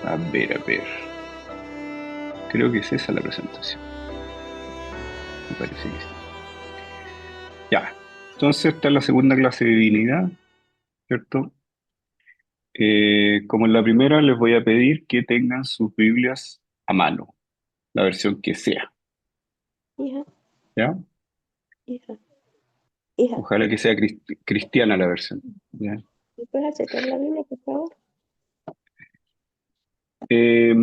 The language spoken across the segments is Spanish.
A ver, a ver. Creo que es esa la presentación. Me parece que sí. Ya. Entonces, esta es la segunda clase de divinidad, ¿cierto? Como en la primera, les voy a pedir que tengan sus Biblias a mano, la versión que sea, Hija, ¿ya? hija, hija, Ojalá que sea cristiana la versión, ¿ya? ¿me puedes acercar la Biblia, por favor? Eh,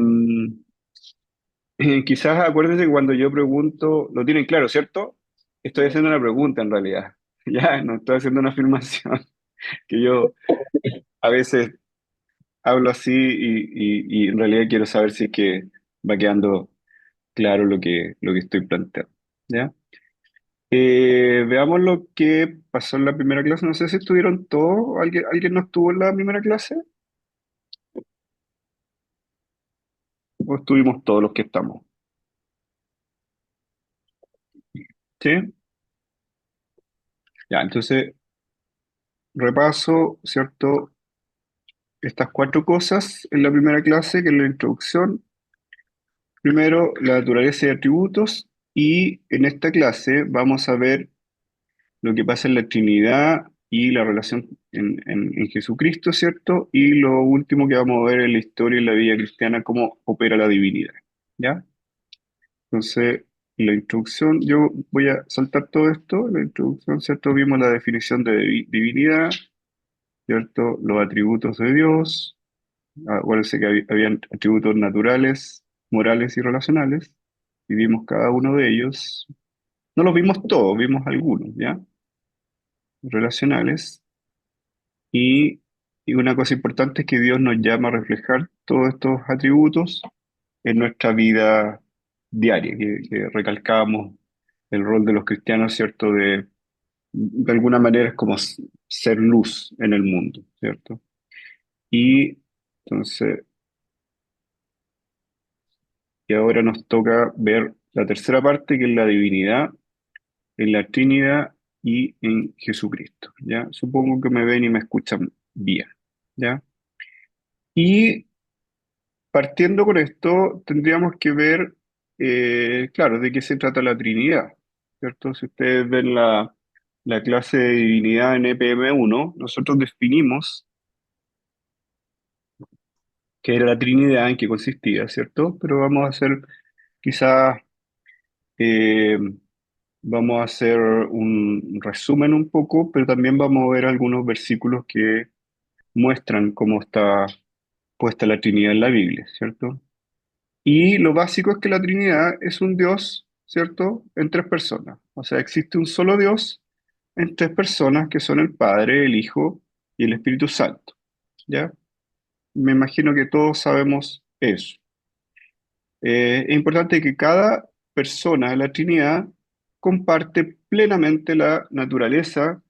Quizás acuérdense que cuando yo pregunto, lo tienen claro, ¿cierto? Estoy haciendo una pregunta en realidad, ya, no estoy haciendo una afirmación, que yo a veces hablo así y en realidad quiero saber si es que va quedando claro lo que estoy planteando, ¿ya? Veamos lo que pasó en la primera clase, no sé si estuvieron todos, ¿alguien no estuvo en la primera clase? ¿O estuvimos todos los que estamos? ¿Sí? Ya, entonces repaso, ¿cierto? Estas cuatro cosas en la primera clase, que es la introducción. Primero, la naturaleza y atributos, y en esta clase vamos a ver lo que pasa en la Trinidad y la relación en Jesucristo, ¿cierto? Y lo último que vamos a ver en la historia y la vida cristiana, cómo opera la divinidad, ¿ya? Entonces, la introducción, yo voy a saltar todo esto. La introducción, ¿cierto? Vimos la definición de divinidad, ¿cierto? Los atributos de Dios. Acuérdense que habían atributos naturales, morales y relacionales, y vimos cada uno de ellos. No los vimos todos, vimos algunos, ¿ya? Relacionales. Y, y una cosa importante es que Dios nos llama a reflejar todos estos atributos en nuestra vida diaria, que recalcábamos el rol de los cristianos, ¿cierto? De alguna manera es como ser luz en el mundo, ¿cierto? Y entonces, y ahora nos toca ver la tercera parte, que es la divinidad, en la Trinidad y en Jesucristo, ¿ya? Supongo que me ven y me escuchan bien, ¿ya? Y partiendo con esto, tendríamos que ver, claro, de qué se trata la Trinidad, ¿cierto? Si ustedes ven la clase de divinidad en EPM1, nosotros definimos qué era la Trinidad, en qué consistía, ¿cierto? Pero vamos a hacer quizás, eh, vamos a hacer un resumen un poco, pero también vamos a ver algunos versículos que muestran cómo está puesta la Trinidad en la Biblia, ¿cierto? Y lo básico es que la Trinidad es un Dios, ¿cierto? En tres personas. O sea, existe un solo Dios en tres personas que son el Padre, el Hijo y el Espíritu Santo, ¿ya? Me imagino que todos sabemos eso. Es importante que cada persona de la Trinidad comparte plenamente la naturaleza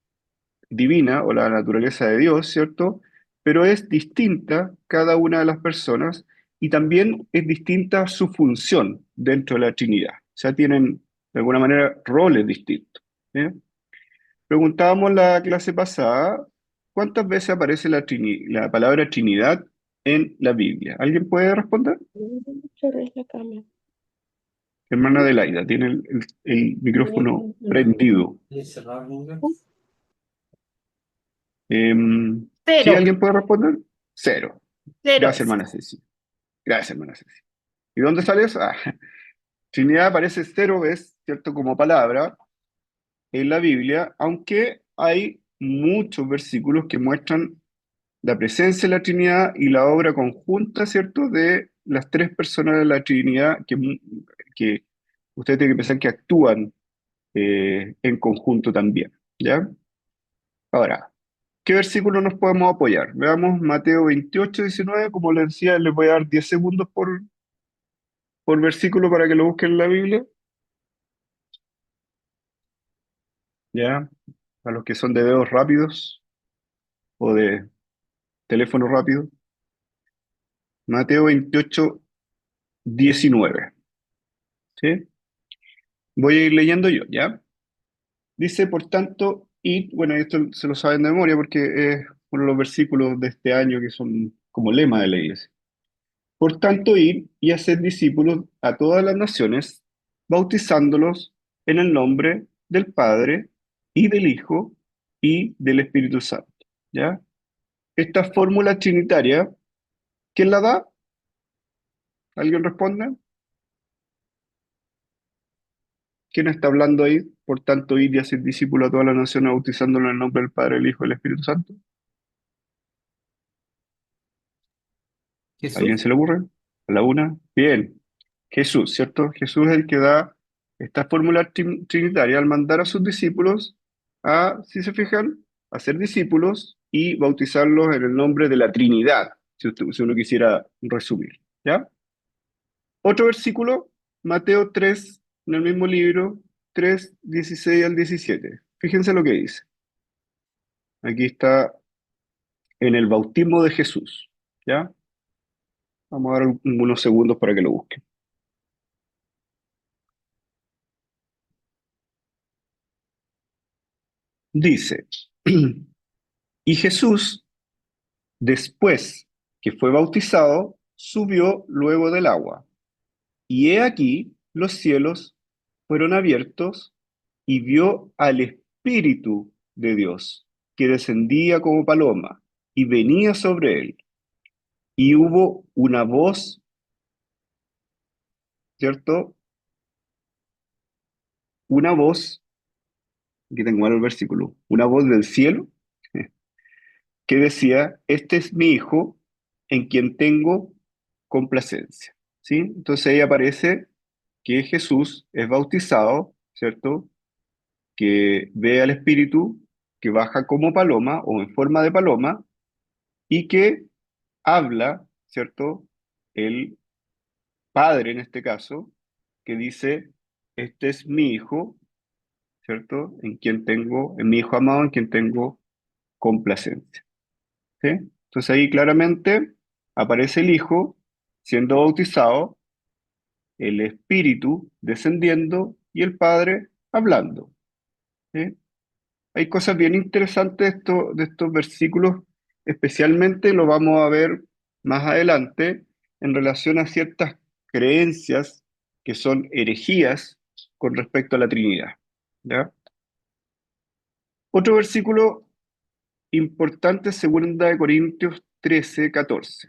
divina o la naturaleza de Dios, ¿cierto? Pero es distinta cada una de las personas y también es distinta su función dentro de la Trinidad. O sea, tienen de alguna manera roles distintos. ¿Eh? Preguntábamos la clase pasada, ¿cuántas veces aparece la palabra Trinidad en la Biblia? ¿Alguien puede responder? Chorro es la cama. Hermana Adelaida, tiene el micrófono prendido. ¿Sí? Cero, ¿Alguien puede responder? Cero. cero. Gracias, hermana Ceci. Gracias, hermana Ceci. ¿Y dónde sale eso? Trinidad aparece cero veces, ¿cierto? Como palabra en la Biblia, aunque hay muchos versículos que muestran la presencia de la Trinidad y la obra conjunta, ¿cierto? De las tres personas de la Trinidad que usted tiene que pensar que actúan en conjunto también, ¿ya? Ahora, ¿qué versículo nos podemos apoyar? Veamos Mateo 28, 19. Como les decía, les voy a dar 10 segundos por versículo para que lo busquen en la Biblia, ¿ya? A los que son de dedos rápidos o de teléfono rápido. Mateo 28, 19. ¿Sí? Voy a ir leyendo yo, ¿ya? Dice, por tanto, y bueno, esto se lo saben de memoria porque es uno de los versículos de este año que son como lema de la iglesia. Por tanto, id y haced discípulos a todas las naciones, bautizándolos en el nombre del Padre y del Hijo y del Espíritu Santo. ¿Ya? Esta fórmula trinitaria, ¿quién la da? ¿Alguien responde? ¿Quién está hablando ahí? Por tanto, id y haced discípulos a todas las naciones, bautizándolos en el nombre del Padre, del Hijo y del Espíritu Santo. ¿A alguien Jesús. se le ocurre? ¿A la una? Bien. Jesús, ¿cierto? Jesús es el que da esta fórmula trinitaria al mandar a sus discípulos a, si se fijan, a ser discípulos y bautizarlos en el nombre de la Trinidad, si uno quisiera resumir. ¿Ya? Otro versículo, Mateo 3, en el mismo libro, 3, 16 al 17. Fíjense lo que dice. Aquí está en el bautismo de Jesús. ¿Ya? Vamos a dar unos segundos para que lo busquen. Dice, y Jesús, después que fue bautizado, subió luego del agua. Y he aquí, los cielos fueron abiertos y vio al Espíritu de Dios, que descendía como paloma y venía sobre él. Y hubo una voz, ¿cierto? Una voz, aquí tengo mal el versículo, una voz del cielo que decía, este es mi hijo en quien tengo complacencia. ¿Sí? Entonces ahí aparece que Jesús es bautizado, ¿cierto? Que ve al Espíritu que baja como paloma o en forma de paloma y que habla, ¿cierto? El Padre en este caso, que dice, este es mi hijo, ¿cierto? En mi hijo amado, en quien tengo complacencia. ¿Sí? Entonces ahí claramente aparece el hijo siendo bautizado, el Espíritu descendiendo y el Padre hablando. ¿Sí? Hay cosas bien interesantes de estos versículos, especialmente lo vamos a ver más adelante en relación a ciertas creencias que son herejías con respecto a la Trinidad. ¿Ya? Otro versículo importante, 2 Corintios 13, 14.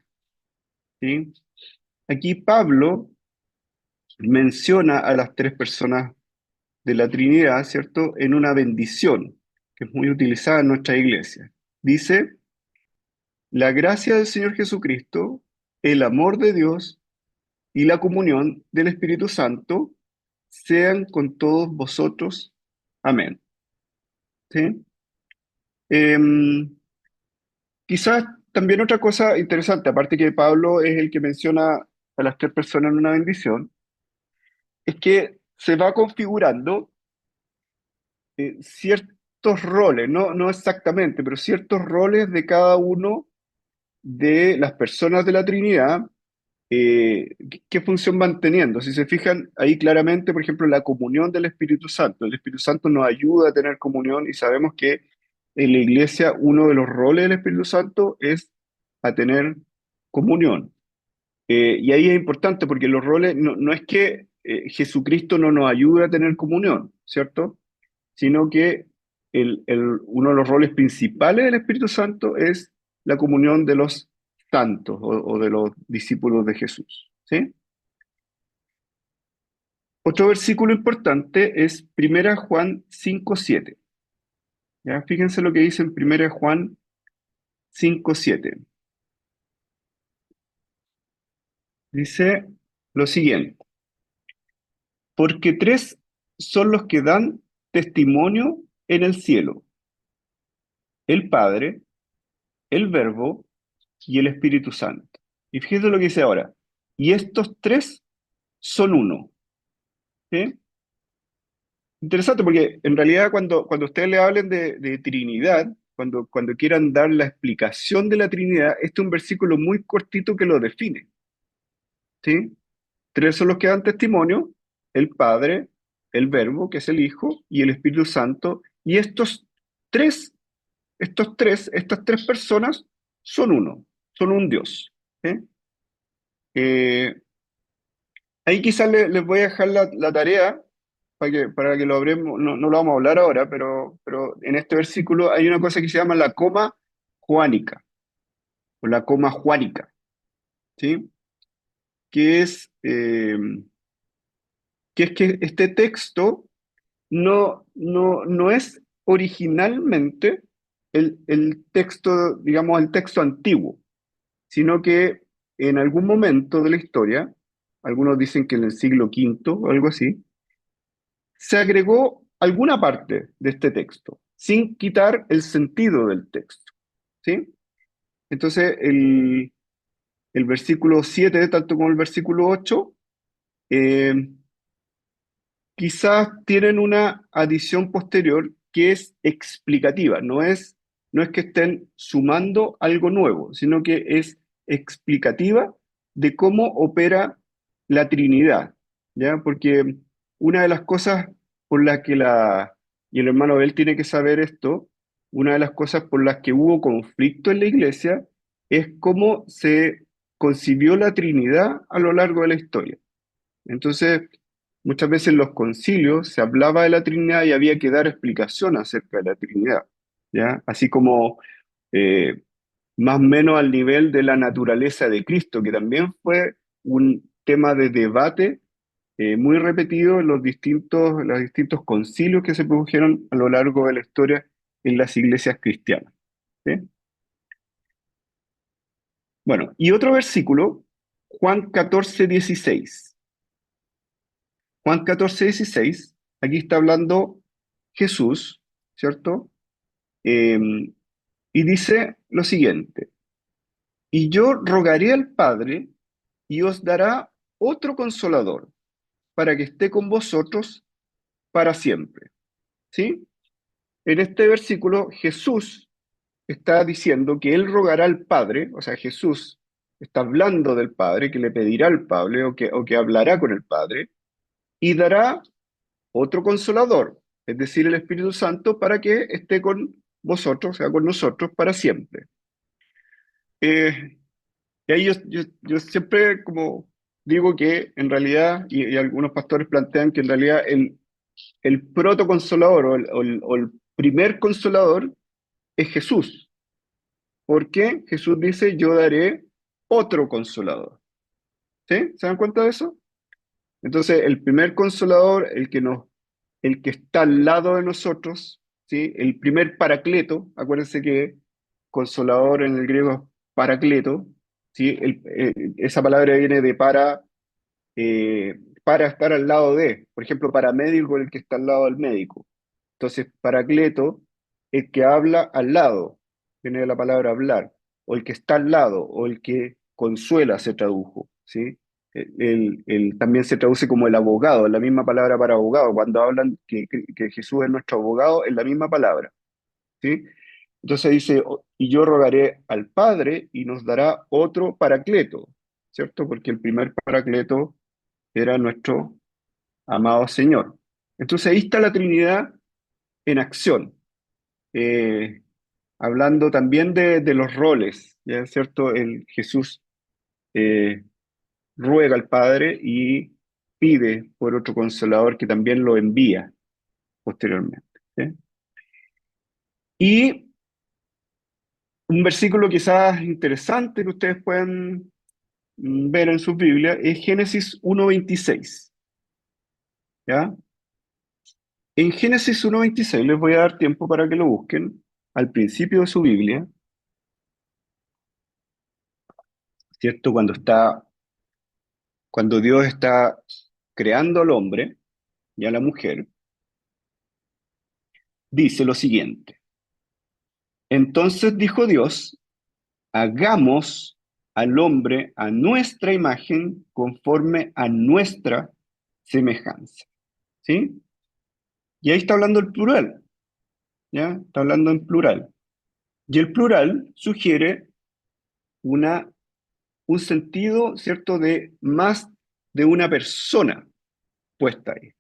¿Sí? Aquí Pablo menciona a las tres personas de la Trinidad, ¿cierto? En una bendición que es muy utilizada en nuestra iglesia. Dice, la gracia del Señor Jesucristo, el amor de Dios y la comunión del Espíritu Santo sean con todos vosotros. Amén. ¿Sí? Em, Quizás también otra cosa interesante, aparte que Pablo es el que menciona a las tres personas en una bendición, es que se va configurando ciertos roles, no exactamente, pero ciertos roles de cada uno de las personas de la Trinidad, qué función van teniendo. Si se fijan ahí claramente, por ejemplo, la comunión del Espíritu Santo. El Espíritu Santo nos ayuda a tener comunión y sabemos que en la iglesia uno de los roles del Espíritu Santo es a tener comunión. Y ahí es importante porque los roles, no es que Jesucristo no nos ayude a tener comunión, ¿cierto? Sino que uno de los roles principales del Espíritu Santo es la comunión de los santos o de los discípulos de Jesús. ¿Sí? Otro versículo importante es 1 Juan 5:7. ¿Ya? Fíjense lo que dice en 1 Juan 5:7. Dice lo siguiente, porque tres son los que dan testimonio en el cielo, el Padre, el Verbo y el Espíritu Santo. Y fíjense lo que dice ahora. Y estos tres son uno. ¿Sí? Interesante porque en realidad cuando ustedes le hablen de Trinidad, cuando quieran dar la explicación de la Trinidad, este es un versículo muy cortito que lo define. ¿Sí? Tres son los que dan testimonio, el Padre, el Verbo, que es el Hijo, y el Espíritu Santo. Y tres, estas tres personas son uno, son un Dios. ¿Sí? Eh, Ahí quizás les voy a dejar la tarea para que lo hablemos, no lo vamos a hablar ahora, pero en este versículo hay una cosa que se llama la coma juánica, o la coma juánica, ¿sí? Que es, eh, que es que este texto no es originalmente el texto, digamos, el texto antiguo, sino que en algún momento de la historia, algunos dicen que en el siglo quinto o algo así, se agregó alguna parte de este texto, sin quitar el sentido del texto, ¿sí? Entonces, el versículo 7 tanto como el versículo 8 eh, quizás tienen una adición posterior que es explicativa, no es que estén sumando algo nuevo, sino que es explicativa de cómo opera la Trinidad, ¿ya? Porque una de las cosas por las que y el hermano Abel tiene que saber esto, una de las cosas por las que hubo conflicto en la iglesia es cómo se concibió la Trinidad a lo largo de la historia. Entonces, muchas veces en los concilios se hablaba de la Trinidad y había que dar explicación acerca de la Trinidad, ¿ya? Así como eh, más o menos al nivel de la naturaleza de Cristo, que también fue un tema de debate muy repetido en los distintos concilios que se produjeron a lo largo de la historia en las iglesias cristianas, ¿sí? Bueno, y otro versículo, Juan 14:16. Juan 14:16, aquí está hablando Jesús, ¿cierto? Eh, y dice lo siguiente, y yo rogaré al Padre y os dará otro consolador para que esté con vosotros para siempre, ¿sí? En este versículo Jesús está diciendo que él rogará al Padre, o sea, Jesús está hablando del Padre, que le pedirá al Padre o que hablará con el Padre y dará otro consolador, es decir, el Espíritu Santo, para que esté con vosotros, o sea, con nosotros para siempre. Eh, y ahí yo siempre como digo que en realidad, y algunos pastores plantean que en realidad el protoconsolador o el primer consolador es Jesús. ¿Por qué? Jesús dice, yo daré otro consolador. ¿Sí? ¿Se dan cuenta de eso? Entonces, el primer consolador, el que está al lado de nosotros, ¿sí? El primer paracleto, acuérdense que consolador en el griego es paracleto, ¿sí? Esa palabra viene de para estar al lado de, por ejemplo, paramédico, el que está al lado del médico. Entonces, paracleto, el que habla al lado, viene de la palabra hablar, o el que está al lado, o el que consuela se tradujo, ¿sí? También se traduce como el abogado, la misma palabra para abogado. Cuando hablan que Jesús es nuestro abogado, es la misma palabra, ¿sí? Entonces dice, y yo rogaré al Padre y nos dará otro paracleto, ¿cierto? Porque el primer paracleto era nuestro amado Señor. Entonces ahí está la Trinidad en acción, eh, hablando también de los roles, ¿ya? ¿Cierto? Jesús eh, ruega al Padre y pide por otro consolador que también lo envía posteriormente, ¿sí? Y un versículo quizás interesante que ustedes pueden ver en sus Biblias es Génesis 1:26, ¿ya? En Génesis 1:26 les voy a dar tiempo para que lo busquen al principio de su Biblia, ¿cierto? Cuando Dios está creando al hombre y a la mujer, dice lo siguiente. Entonces dijo Dios, hagamos al hombre a nuestra imagen conforme a nuestra semejanza, ¿sí? Y ahí está hablando el plural, ¿ya? Está hablando en plural. Y el plural sugiere una, un sentido, ¿cierto?, de más de una persona puesta ahí,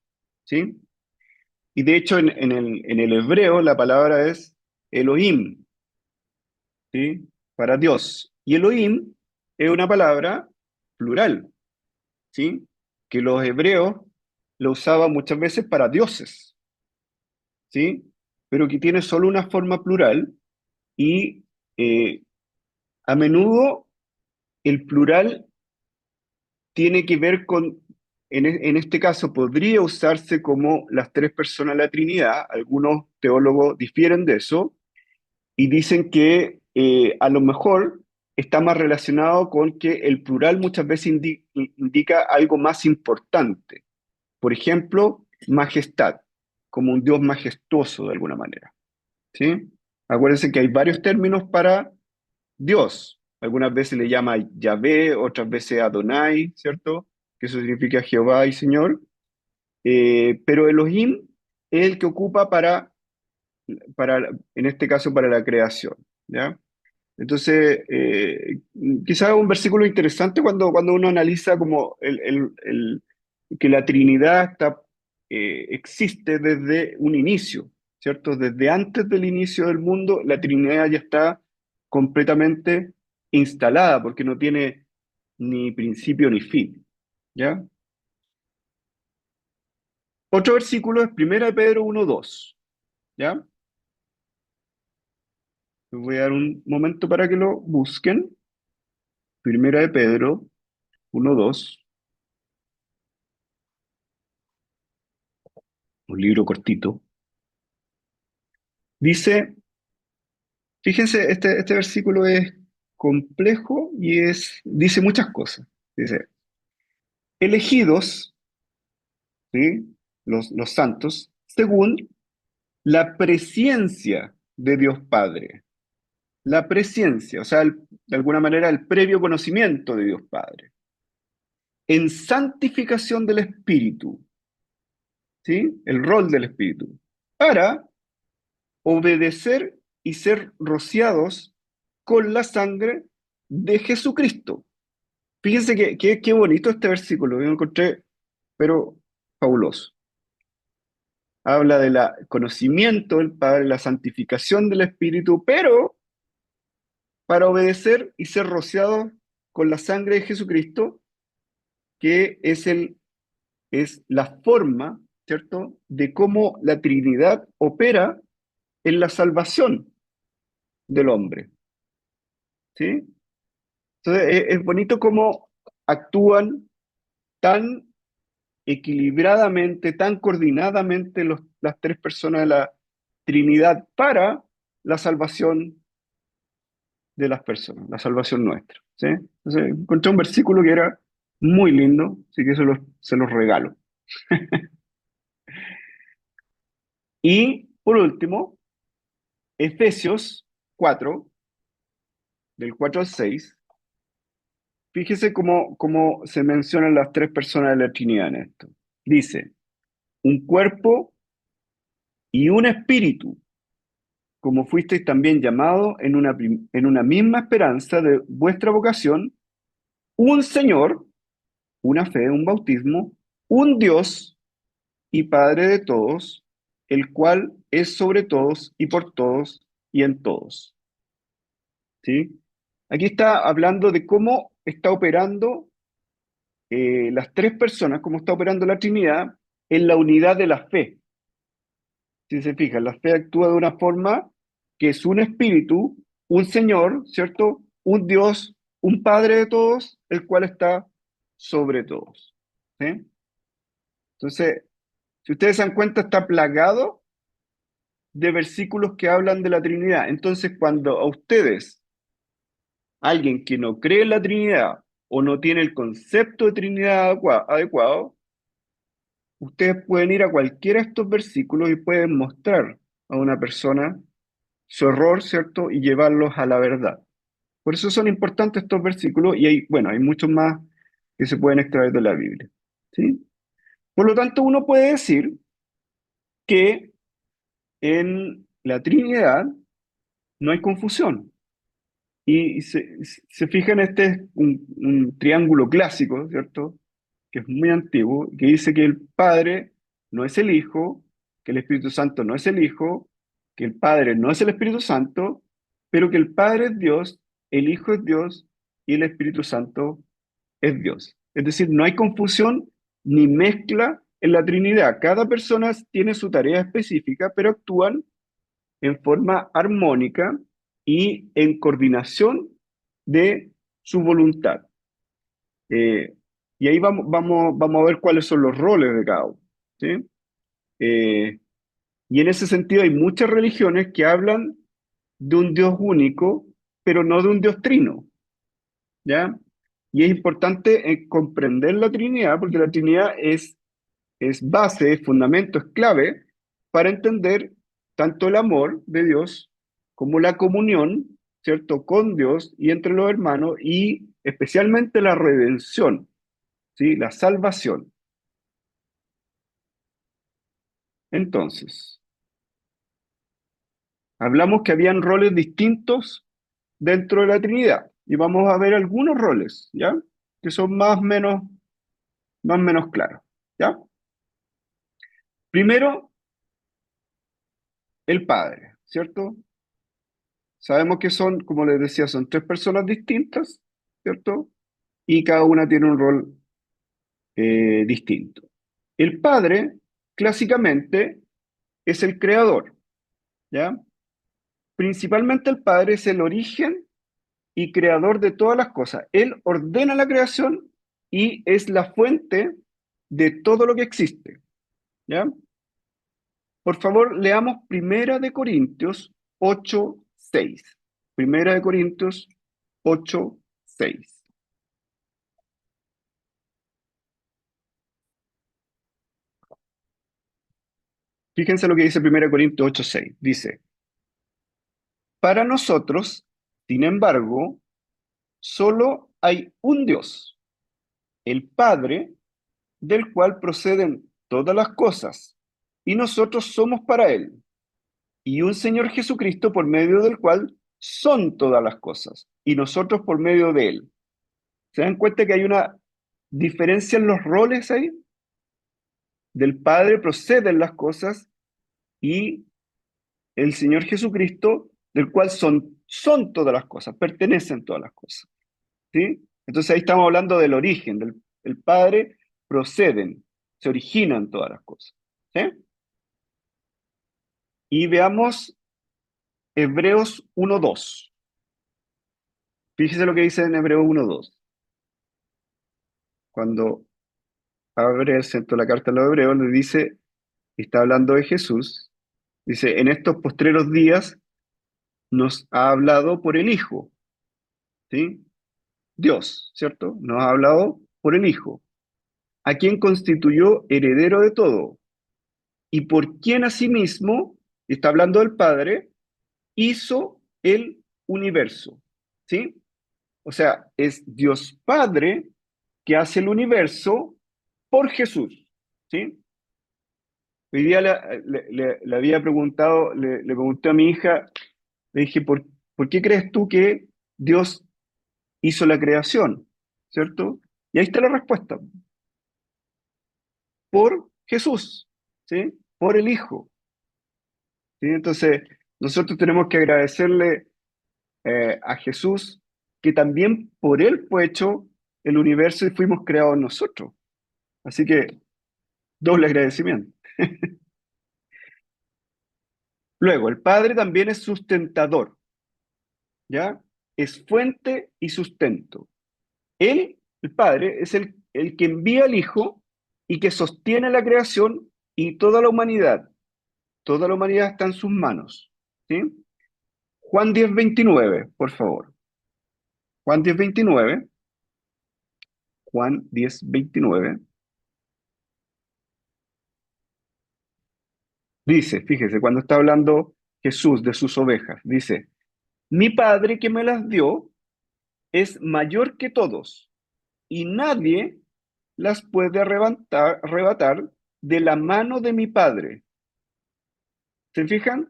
¿sí? Y de hecho en el hebreo la palabra es Elohim, ¿sí? Para Dios. Y Elohim es una palabra plural, ¿sí? Que los hebreos lo usaban muchas veces para dioses, ¿sí? Pero que tiene solo una forma plural y eh, a menudo el plural tiene que ver con, en este caso, podría usarse como las tres personas de la Trinidad. Algunos teólogos difieren de eso y dicen que a lo mejor está más relacionado con que el plural muchas veces indica algo más importante. Por ejemplo, majestad, como un Dios majestuoso de alguna manera, ¿sí? Acuérdense que hay varios términos para Dios. Algunas veces le llama Yahvé, otras veces Adonai, ¿cierto? Que eso significa Jehová y Señor. Pero Elohim es el que ocupa para, en este caso, para la creación, ¿ya? Entonces, quizás un versículo interesante cuando uno analiza como que la Trinidad existe desde un inicio, ¿cierto? Desde antes del inicio del mundo, la Trinidad ya está completamente instalada porque no tiene ni principio ni fin, ¿ya? Otro versículo es 1 Pedro 1:2, ¿ya? Les voy a dar un momento para que lo busquen. 1 Pedro 1:2. Un libro cortito. Dice, fíjense, este versículo es complejo y dice muchas cosas. Dice, elegidos, ¿sí? Los santos, según la presciencia de Dios Padre. La presciencia, o sea, de alguna manera el previo conocimiento de Dios Padre. En santificación del Espíritu, ¿sí? El rol del Espíritu. Para obedecer y ser rociados con la sangre de Jesucristo. Fíjense qué bonito este versículo, yo lo encontré, pero fabuloso. Habla del conocimiento del Padre, la santificación del Espíritu, pero para obedecer y ser rociados con la sangre de Jesucristo, que es la forma, ¿cierto?, de cómo la Trinidad opera en la salvación del hombre, ¿sí? Entonces, es bonito cómo actúan tan equilibradamente, tan coordinadamente las tres personas de la Trinidad para la salvación de las personas, la salvación nuestra, ¿sí? Entonces, encontré un versículo que era muy lindo, así que se los regalo. Y, por último, Efesios 4, del 4 al 6, fíjese cómo se mencionan las tres personas de la Trinidad en esto. Dice, un cuerpo y un espíritu, como fuisteis también llamados en una misma esperanza de vuestra vocación, un Señor, una fe, un bautismo, un Dios y Padre de todos, el cual es sobre todos y por todos y en todos. ¿Sí? Aquí está hablando de cómo está operando las tres personas, cómo está operando la Trinidad en la unidad de la fe. Si se fijan, la fe actúa de una forma que es un espíritu, un Señor, ¿cierto? Un Dios, un Padre de todos, el cual está sobre todos. ¿Sí? Entonces, si ustedes se dan cuenta, está plagado de versículos que hablan de la Trinidad. Entonces, cuando a ustedes, alguien que no cree en la Trinidad o no tiene el concepto de Trinidad adecuado, ustedes pueden ir a cualquiera de estos versículos y pueden mostrar a una persona su error, ¿cierto? Y llevarlos a la verdad. Por eso son importantes estos versículos y hay muchos más que se pueden extraer de la Biblia, ¿sí? Por lo tanto, uno puede decir que en la Trinidad no hay confusión. Y se fijan, este es un triángulo clásico, ¿cierto? Que es muy antiguo, que dice que el Padre no es el Hijo, que el Espíritu Santo no es el Hijo, que el Padre no es el Espíritu Santo, pero que el Padre es Dios, el Hijo es Dios y el Espíritu Santo es Dios. Es decir, no hay confusión ni mezcla en la Trinidad. Cada persona tiene su tarea específica, pero actúan en forma armónica y en coordinación de su voluntad. Eh, y ahí vamos a ver cuáles son los roles de cada uno. ¿Sí? Eh, y en ese sentido hay muchas religiones que hablan de un Dios único, pero no de un Dios trino. ¿Ya? Y es importante comprender la Trinidad, porque la Trinidad es base, es fundamento, es clave para entender tanto el amor de Dios como la comunión, ¿cierto?, con Dios y entre los hermanos, y especialmente la redención, ¿sí?, la salvación. Entonces, hablamos que habían roles distintos dentro de la Trinidad, y vamos a ver algunos roles, ¿ya?, que son más o menos claros, ¿ya? Primero, el Padre, ¿cierto? Sabemos que son, como les decía, son tres personas distintas, ¿cierto? Y cada una tiene un rol distinto. El Padre, clásicamente, es el creador, ¿ya? Principalmente el Padre es el origen y creador de todas las cosas. Él ordena la creación y es la fuente de todo lo que existe, ¿ya? Por favor, leamos Primera de Corintios 8:6. Primera de Corintios 8:6. Fíjense lo que dice 1 Corintios 8:6. Dice, para nosotros, sin embargo, solo hay un Dios, el Padre, del cual proceden todas las cosas, y nosotros somos para Él, y un Señor Jesucristo por medio del cual son todas las cosas, y nosotros por medio de Él. ¿Se dan cuenta que hay una diferencia en los roles ahí? Del Padre proceden las cosas y el Señor Jesucristo, del cual son todas las cosas, pertenecen todas las cosas. ¿Sí? Entonces ahí estamos hablando del origen, del Padre proceden, se originan todas las cosas. ¿Sí? Y veamos Hebreos 1:2. Fíjese lo que dice en Hebreos 1:2. Cuando abre el centro de la carta a los Hebreos, le dice, está hablando de Jesús, dice, en estos postreros días nos ha hablado por el Hijo, ¿sí? Dios, ¿cierto? Nos ha hablado por el Hijo, a quien constituyó heredero de todo, y por quien asimismo, y está hablando del Padre, hizo el universo, ¿sí? O sea, es Dios Padre que hace el universo por Jesús, ¿sí? Hoy día le había preguntado, le pregunté a mi hija, le dije, ¿por qué crees tú que Dios hizo la creación? ¿Cierto? Y ahí está la respuesta. Por Jesús, ¿sí? Por el Hijo. ¿Sí? Entonces, nosotros tenemos que agradecerle a Jesús que también por Él fue hecho el universo y fuimos creados nosotros. Así que, doble agradecimiento. Luego, el Padre también es sustentador, ¿ya? Es fuente y sustento. Él, el Padre, es el que envía al Hijo y que sostiene la creación y toda la humanidad. Toda la humanidad está en sus manos, ¿sí? Juan 10:29, por favor. Juan 10:29. Juan 10:29. Dice, fíjese, cuando está hablando Jesús de sus ovejas, dice, mi Padre que me las dio es mayor que todos y nadie las puede arrebatar de la mano de mi Padre. ¿Se fijan?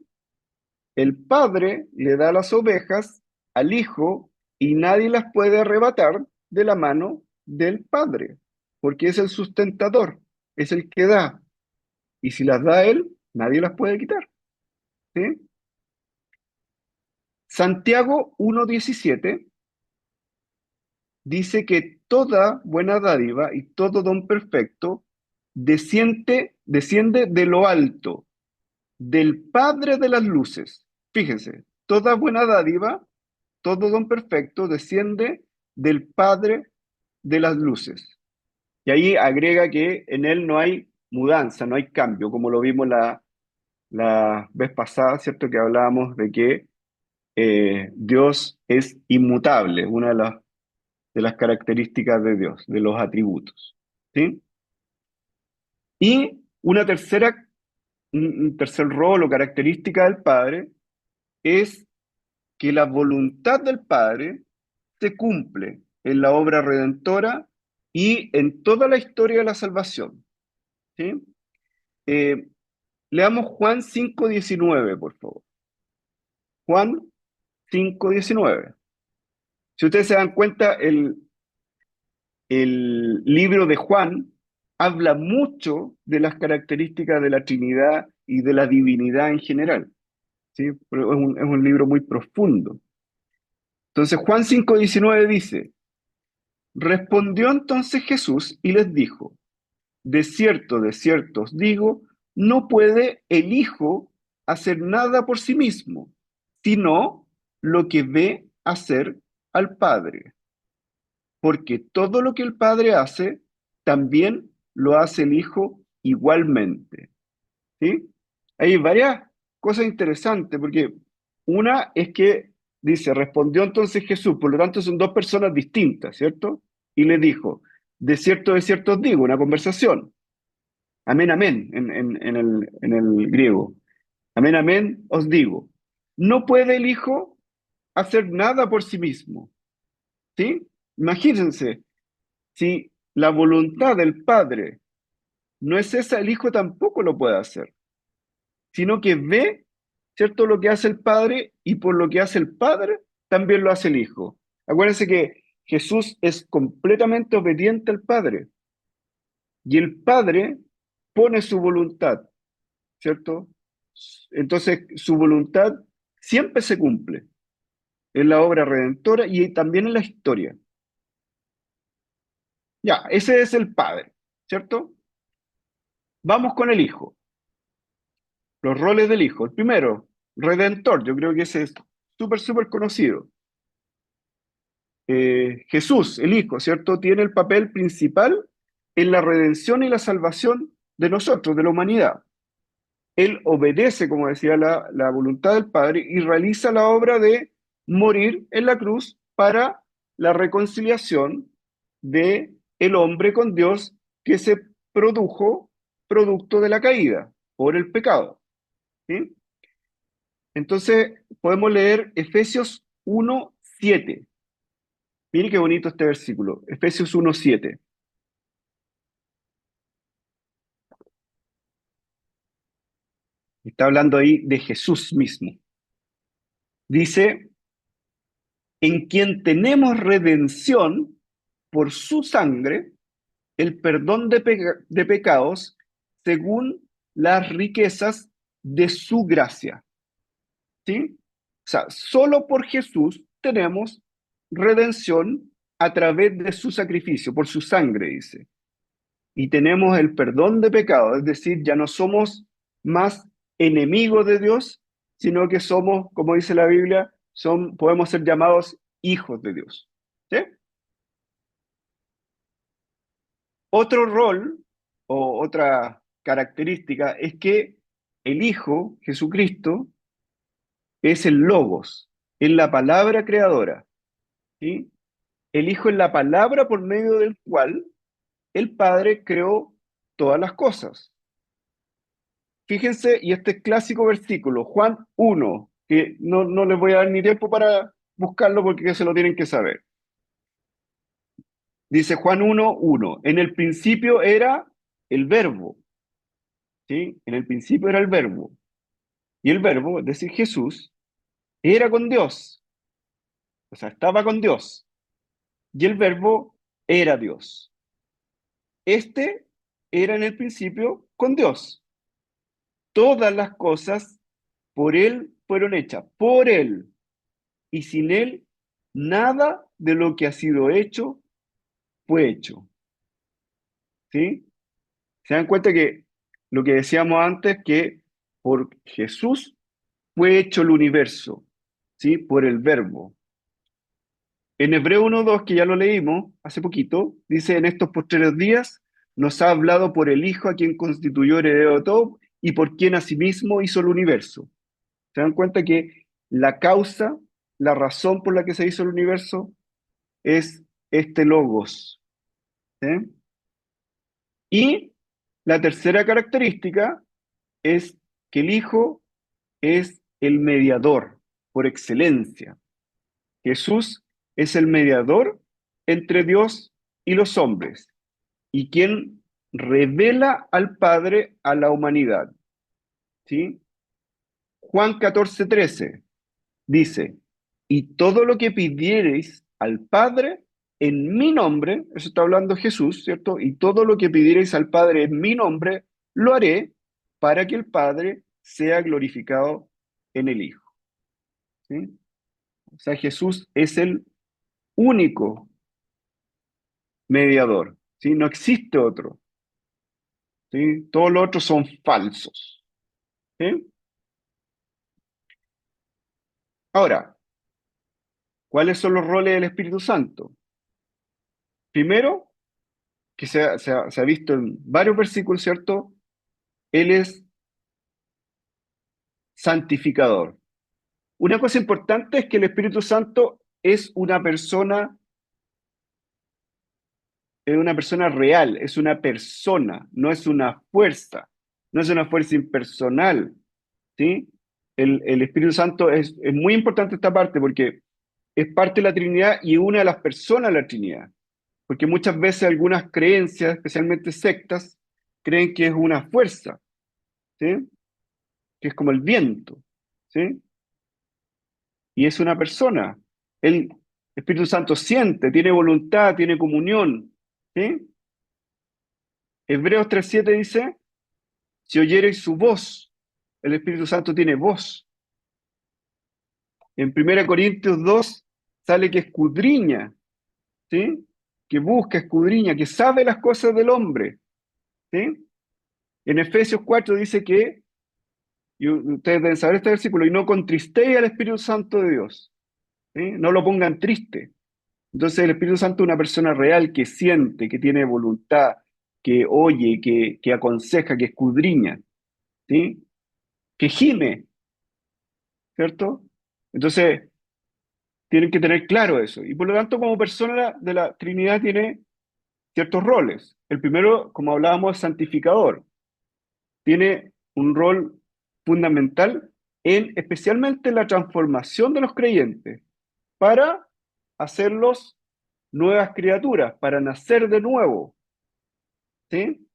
El Padre le da las ovejas al Hijo y nadie las puede arrebatar de la mano del Padre, porque es el sustentador, es el que da. Y si las da Él, nadie las puede quitar. ¿Sí? Santiago 1:17 dice que toda buena dádiva y todo don perfecto desciende de lo alto, del Padre de las luces. Fíjense, toda buena dádiva, todo don perfecto desciende del Padre de las luces. Y ahí agrega que en él no hay mudanza, no hay cambio, como lo vimos la vez pasada, ¿cierto? Que hablábamos de que Dios es inmutable, una de las características de Dios, de los atributos. ¿Sí? Y un tercer rol o característica del Padre es que la voluntad del Padre se cumple en la obra redentora y en toda la historia de la salvación. ¿Sí? Eh, Leamos Juan 5:19, por favor. Juan 5:19. Si ustedes se dan cuenta, el libro de Juan habla mucho de las características de la Trinidad y de la divinidad en general. ¿Sí? Pero es un libro muy profundo. Entonces Juan 5:19 dice, respondió entonces Jesús y les dijo, de cierto os digo, no puede el Hijo hacer nada por sí mismo, sino lo que ve hacer al Padre, porque todo lo que el Padre hace, también lo hace el Hijo igualmente. ¿Sí? Hay varias cosas interesantes, porque una es que dice, respondió entonces Jesús, por lo tanto son dos personas distintas, ¿cierto? Y le dijo, de cierto os digo, una conversación. Amén, amén, en el griego. Amén, amén, os digo. No puede el Hijo hacer nada por sí mismo, ¿sí? Imagínense, si la voluntad del Padre no es esa, el Hijo tampoco lo puede hacer, sino que ve, ¿cierto?, lo que hace el Padre y por lo que hace el Padre, también lo hace el Hijo. Acuérdense que Jesús es completamente obediente al Padre y el Padre pone su voluntad, ¿cierto? Entonces, su voluntad siempre se cumple en la obra redentora y también en la historia. Ya, ese es el Padre, ¿cierto? Vamos con el Hijo, los roles del Hijo. El primero, redentor, yo creo que ese es súper, súper conocido. Jesús, el Hijo, ¿cierto? Tiene el papel principal en la redención y la salvación de nosotros, de la humanidad. Él obedece, como decía, la voluntad del Padre y realiza la obra de morir en la cruz para la reconciliación de el hombre con Dios que se produjo producto de la caída por el pecado. ¿Sí? Entonces podemos leer Efesios 1:7. Mire qué bonito este versículo, Efesios 1:7. Está hablando ahí de Jesús mismo. Dice, en quien tenemos redención por su sangre, el perdón de pecados según las riquezas de su gracia. ¿Sí? O sea, solo por Jesús tenemos redención a través de su sacrificio, por su sangre, dice. Y tenemos el perdón de pecados, es decir, ya no somos más enemigos de Dios, sino que somos, como dice la Biblia, podemos ser llamados hijos de Dios. ¿Sí? Otro rol o otra característica es que el Hijo, Jesucristo, es el Logos, es la palabra creadora. ¿Sí? El Hijo es la palabra por medio del cual el Padre creó todas las cosas. Fíjense, y este clásico versículo, Juan 1, que no les voy a dar ni tiempo para buscarlo porque se lo tienen que saber. Dice Juan 1:1, en el principio era el verbo, ¿sí? En el principio era el verbo. Y el verbo, es decir, Jesús, era con Dios, o sea, estaba con Dios. Y el verbo era Dios. Este era en el principio con Dios. Todas las cosas por Él fueron hechas, por Él. Y sin Él, nada de lo que ha sido hecho, fue hecho. ¿Sí? Se dan cuenta que lo que decíamos antes, que por Jesús fue hecho el universo, ¿sí? Por el Verbo. En Hebreo 1:2, que ya lo leímos hace poquito, dice: en estos postreros días nos ha hablado por el Hijo, a quien constituyó heredero de todo y por quien asimismo hizo el universo. ¿Se dan cuenta que la causa, la razón por la que se hizo el universo es este logos? ¿Sí? Y la tercera característica es que el Hijo es el mediador por excelencia. Jesús es el mediador entre Dios y los hombres y quien revela al Padre a la humanidad. ¿Sí? Juan 14:13 dice: y todo lo que pidiereis al Padre en mi nombre, eso está hablando Jesús, ¿cierto? Y todo lo que pidiereis al Padre en mi nombre, lo haré para que el Padre sea glorificado en el Hijo. ¿Sí? O sea, Jesús es el único mediador, ¿sí? No existe otro, ¿sí? Todos los otros son falsos, ¿sí? Ahora, ¿cuáles son los roles del Espíritu Santo? Primero, que se ha visto en varios versículos, ¿cierto? Él es santificador. Una cosa importante es que el Espíritu Santo es una persona real, es una persona, no es una fuerza impersonal, ¿sí? El Espíritu Santo es muy importante esta parte porque es parte de la Trinidad y una de las personas de la Trinidad. Porque muchas veces algunas creencias, especialmente sectas, creen que es una fuerza, ¿sí? Que es como el viento, ¿sí? Y es una persona. El Espíritu Santo siente, tiene voluntad, tiene comunión, ¿sí? Hebreos 3:7 dice: si oyereis su voz, el Espíritu Santo tiene voz. En 1 Corintios 2 sale que escudriña, ¿sí? Que busca, escudriña, que sabe las cosas del hombre, ¿sí? En Efesios 4 dice que, y ustedes deben saber este versículo: y no contristéis al Espíritu Santo de Dios, ¿sí? No lo pongan triste. Entonces el Espíritu Santo es una persona real que siente, que tiene voluntad, que oye, que aconseja, que escudriña, ¿sí? Que gime, ¿cierto? Entonces tienen que tener claro eso. Y por lo tanto, como persona de la Trinidad tiene ciertos roles. El primero, como hablábamos, es santificador. Tiene un rol fundamental en especialmente la transformación de los creyentes para hacerlos nuevas criaturas, para nacer de nuevo, ¿sí?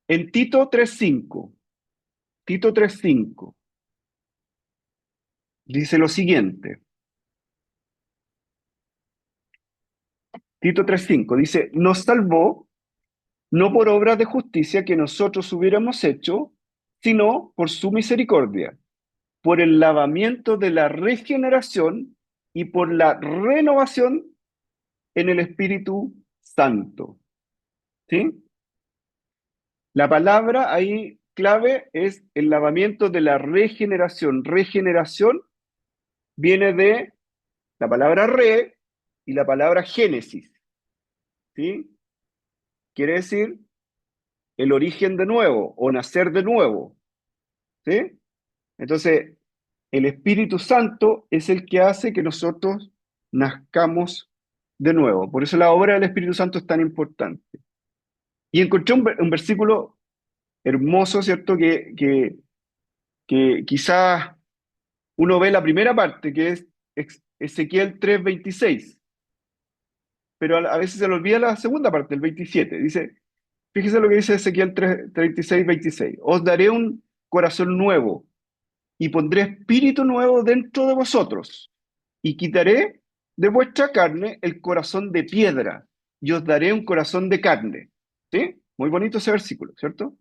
En Tito 3:5 dice lo siguiente. Tito 3:5 dice: nos salvó no por obras de justicia que nosotros hubiéramos hecho, sino por su misericordia, por el lavamiento de la regeneración y por la renovación en el Espíritu Santo. ¿Sí? La palabra ahí clave es el lavamiento de la regeneración. Regeneración viene de la palabra re y la palabra génesis. ¿Sí? Quiere decir el origen de nuevo o nacer de nuevo. ¿Sí? Entonces, el Espíritu Santo es el que hace que nosotros nazcamos de nuevo. Por eso la obra del Espíritu Santo es tan importante. Y encontré un versículo hermoso, ¿cierto? Que quizás uno ve la primera parte, que es Ezequiel 3:26, pero a veces se le olvida la segunda parte, el 27. Dice, fíjese lo que dice Ezequiel 3:26: os daré un corazón nuevo y pondré espíritu nuevo dentro de vosotros, y quitaré de vuestra carne el corazón de piedra, y os daré un corazón de carne. ¿Sí? Muy bonito ese versículo, ¿cierto?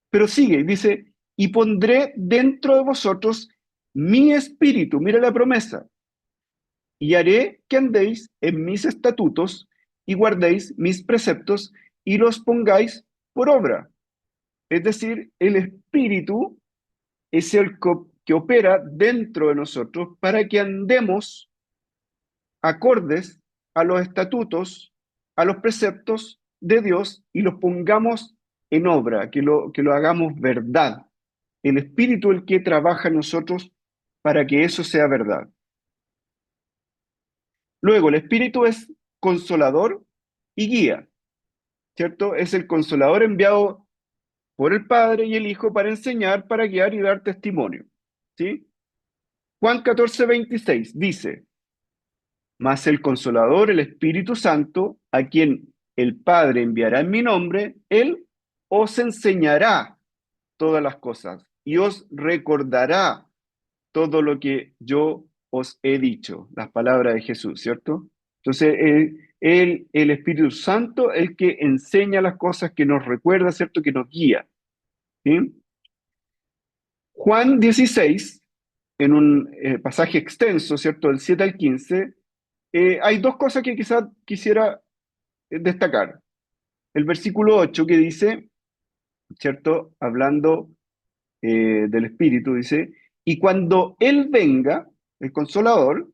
Pero sigue, dice, y pondré dentro de vosotros mi espíritu. Mira la promesa. y haré que andéis en mis estatutos y guardéis mis preceptos y los pongáis por obra. Es decir, el Espíritu es el que opera dentro de nosotros para que andemos acordes a los estatutos, a los preceptos de Dios y los pongamos en obra, que lo hagamos verdad. El Espíritu es el que trabaja en nosotros para que eso sea verdad. Luego, el Espíritu es consolador y guía, ¿cierto? Es el consolador enviado por el Padre y el Hijo para enseñar, para guiar y dar testimonio, ¿sí? Juan 14:26 dice, mas el Consolador, el Espíritu Santo, a quien el Padre enviará en mi nombre, Él os enseñará todas las cosas y os recordará todo lo que yo os he dicho, las palabras de Jesús, ¿cierto? Entonces, el Espíritu Santo, el que enseña las cosas, que nos recuerda, ¿cierto? Que nos guía, ¿sí? Juan 16, en un pasaje extenso, ¿cierto? Del 7 al 15, hay dos cosas que quizás quisiera destacar. El versículo 8 que dice, ¿cierto? Hablando del Espíritu, dice, y cuando Él venga, el Consolador,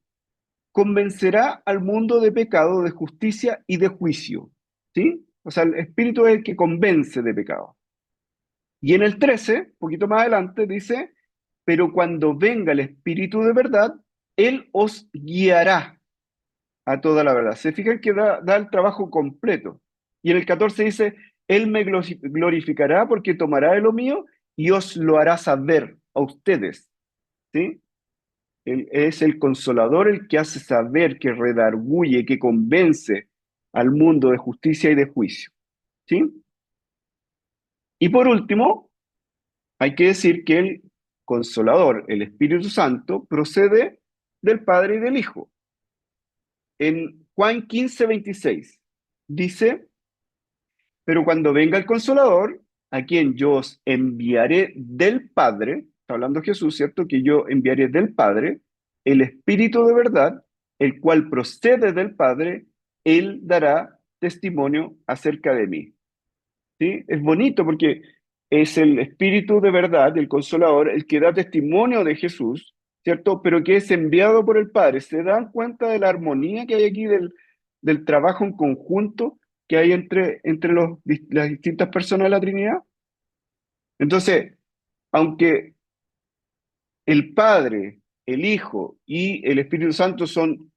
convencerá al mundo de pecado, de justicia y de juicio. ¿Sí? O sea, el Espíritu es el que convence de pecado. Y en el 13, un poquito más adelante, dice, pero cuando venga el Espíritu de verdad, Él os guiará a toda la verdad. Se fijan que da el trabajo completo. Y en el 14 dice, Él me glorificará porque tomará de lo mío y os lo hará saber a ustedes. ¿Sí? Él es el consolador, el que hace saber, que redarguye, que convence al mundo de justicia y de juicio. ¿Sí? Y por último, hay que decir que el consolador, el Espíritu Santo, procede del Padre y del Hijo. En Juan 15:26 dice, pero cuando venga el consolador, a quien yo os enviaré del Padre, está hablando Jesús, ¿cierto? Que yo enviaré del Padre, el Espíritu de verdad, el cual procede del Padre, él dará testimonio acerca de mí. ¿Sí? Es bonito porque es el Espíritu de verdad, el Consolador, el que da testimonio de Jesús, ¿cierto? Pero que es enviado por el Padre. ¿Se dan cuenta de la armonía que hay aquí del trabajo en conjunto que hay entre las distintas personas de la Trinidad? Entonces, aunque el Padre, el Hijo y el Espíritu Santo son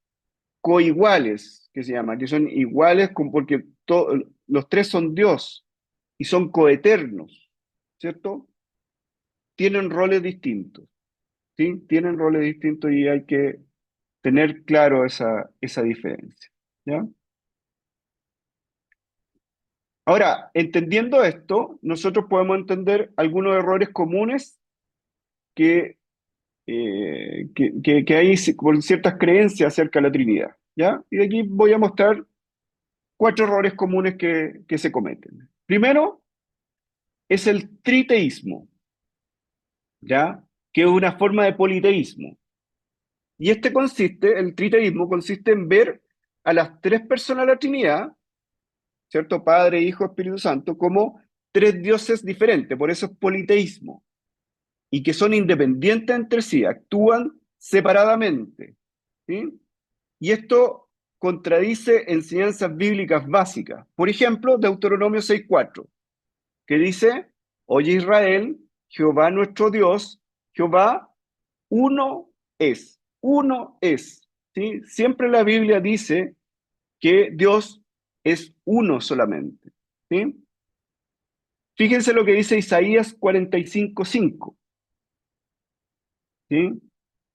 coiguales, que se llama, que son iguales porque los tres son Dios y son coeternos, ¿cierto? Tienen roles distintos, ¿sí? Tienen roles distintos y hay que tener claro esa diferencia, ¿ya? Ahora, entendiendo esto, nosotros podemos entender algunos errores comunes que, que hay con ciertas creencias acerca de la Trinidad, ¿ya? Y de aquí voy a mostrar cuatro errores comunes que se cometen. Primero, es el triteísmo, ¿ya? Que es una forma de politeísmo. Y el triteísmo consiste en ver a las tres personas de la Trinidad, ¿cierto? Padre, Hijo, Espíritu Santo, como tres dioses diferentes, por eso es politeísmo, y que son independientes entre sí, actúan separadamente, ¿sí? Y esto contradice enseñanzas bíblicas básicas. Por ejemplo, Deuteronomio 6:4, que dice, oye Israel, Jehová nuestro Dios, Jehová uno es, ¿sí? Siempre la Biblia dice que Dios es uno solamente, ¿sí? Fíjense lo que dice Isaías 45:5, ¿sí?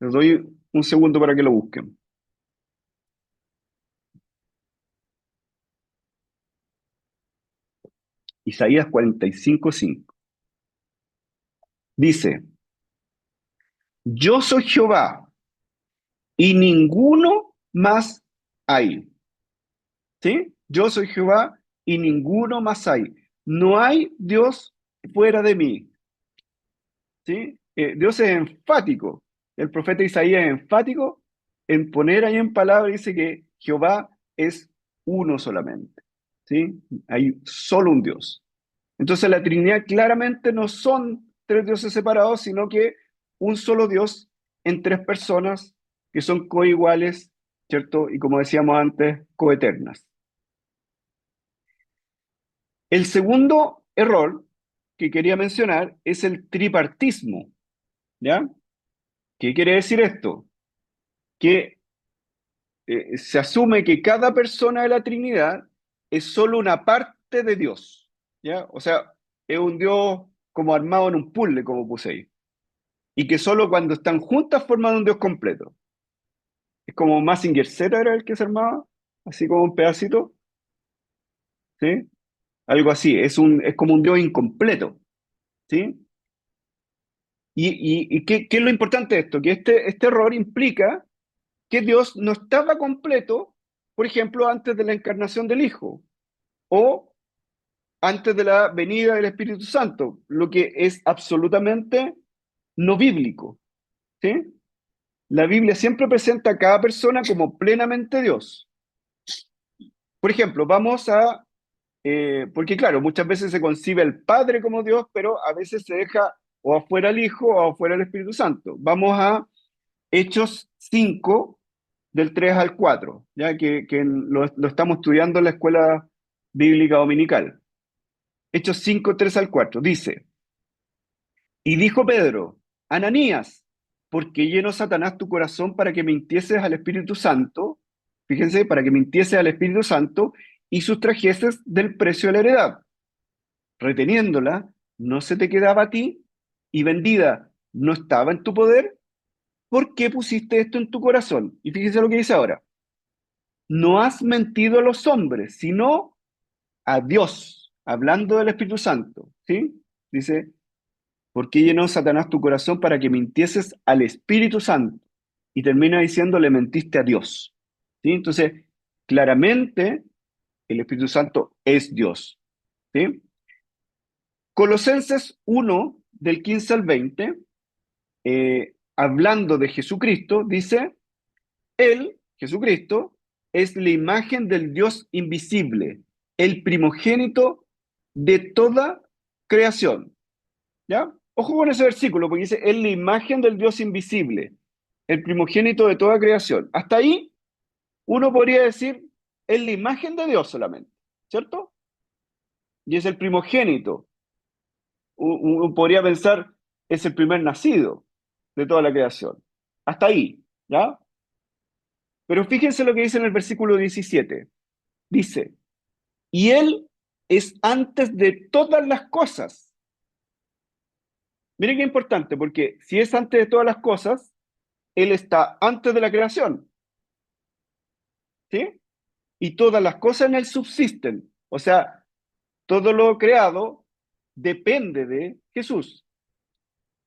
Les doy un segundo para que lo busquen. Isaías 45:5. Dice, yo soy Jehová y ninguno más hay, ¿sí? Yo soy Jehová y ninguno más hay. No hay Dios fuera de mí, ¿sí? Dios es enfático. El profeta Isaías es enfático en poner ahí en palabras, dice que Jehová es uno solamente, ¿sí? Hay solo un Dios. Entonces la Trinidad claramente no son tres dioses separados, sino que un solo Dios en tres personas que son coiguales, ¿cierto? Y como decíamos antes, coeternas. El segundo error que quería mencionar es el tripartismo, ¿ya? ¿Qué quiere decir esto? Que se asume que cada persona de la Trinidad es solo una parte de Dios, ¿ya? O sea, es un Dios como armado en un puzzle, como puse ahí, y que solo cuando están juntas forman un Dios completo. Es como Mazinger Z era el que se armaba, así como un pedacito, ¿sí? Algo así, es como un Dios incompleto, ¿sí? ¿Y qué es lo importante de esto? Que este error implica que Dios no estaba completo, por ejemplo, antes de la encarnación del Hijo o antes de la venida del Espíritu Santo, lo que es absolutamente no bíblico, ¿sí? La Biblia siempre presenta a cada persona como plenamente Dios. Por ejemplo, porque claro, muchas veces se concibe al Padre como Dios, pero a veces se deja o afuera el Hijo o afuera el Espíritu Santo. Vamos a Hechos 5 del 3 al 4, ya que lo estamos estudiando en la escuela bíblica dominical. Hechos 5 3 al 4 dice, y dijo Pedro, Ananías, ¿por qué llenó Satanás tu corazón para que mintieses al Espíritu Santo? Fíjense, para que mintieses al Espíritu Santo y sustrajeses del precio de la heredad. Reteniéndola, no se te quedaba a ti y vendida no estaba en tu poder. ¿Por qué pusiste esto en tu corazón? Y fíjense lo que dice ahora. No has mentido a los hombres, sino a Dios, hablando del Espíritu Santo, ¿sí? Dice, ¿por qué llenó Satanás tu corazón para que mintieses al Espíritu Santo? Y termina diciendo, le mentiste a Dios, ¿sí? Entonces, claramente, el Espíritu Santo es Dios, ¿sí? Colosenses 1, del 15 al 20, hablando de Jesucristo, dice, Él, Jesucristo, es la imagen del Dios invisible, el primogénito de toda creación. ¿Ya? Ojo con ese versículo, porque dice, es la imagen del Dios invisible, el primogénito de toda creación. Hasta ahí uno podría decir, es la imagen de Dios solamente, ¿cierto? Y es el primogénito. Uno podría pensar, es el primer nacido de toda la creación. Hasta ahí, ¿ya? Pero fíjense lo que dice en el versículo 17. Dice, y Él es antes de todas las cosas. Miren qué importante, porque si es antes de todas las cosas, Él está antes de la creación, ¿sí? Y todas las cosas en Él subsisten. O sea, todo lo creado depende de Jesús.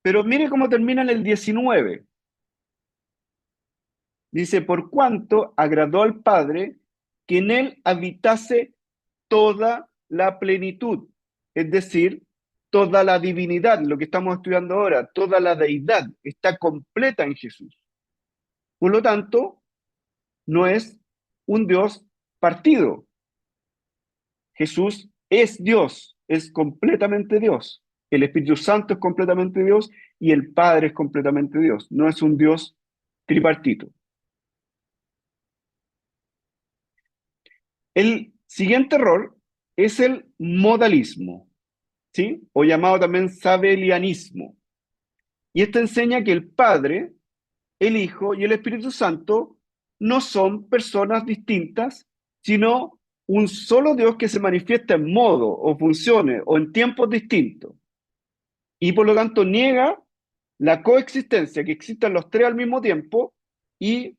Pero mire cómo termina en el 19. Dice, por cuanto agradó al Padre que en Él habitase toda la plenitud, es decir, toda la divinidad, lo que estamos estudiando ahora, toda la deidad está completa en Jesús. Por lo tanto, no es un Dios partido. Jesús es Dios, es completamente Dios. El Espíritu Santo es completamente Dios y el Padre es completamente Dios. No es un Dios tripartito. El siguiente error es el modalismo, ¿sí? O llamado también sabelianismo. Y esto enseña que el Padre, el Hijo y el Espíritu Santo no son personas distintas, sino un solo Dios que se manifiesta en modo o funciones o en tiempos distintos. Y por lo tanto niega la coexistencia, que existan los tres al mismo tiempo y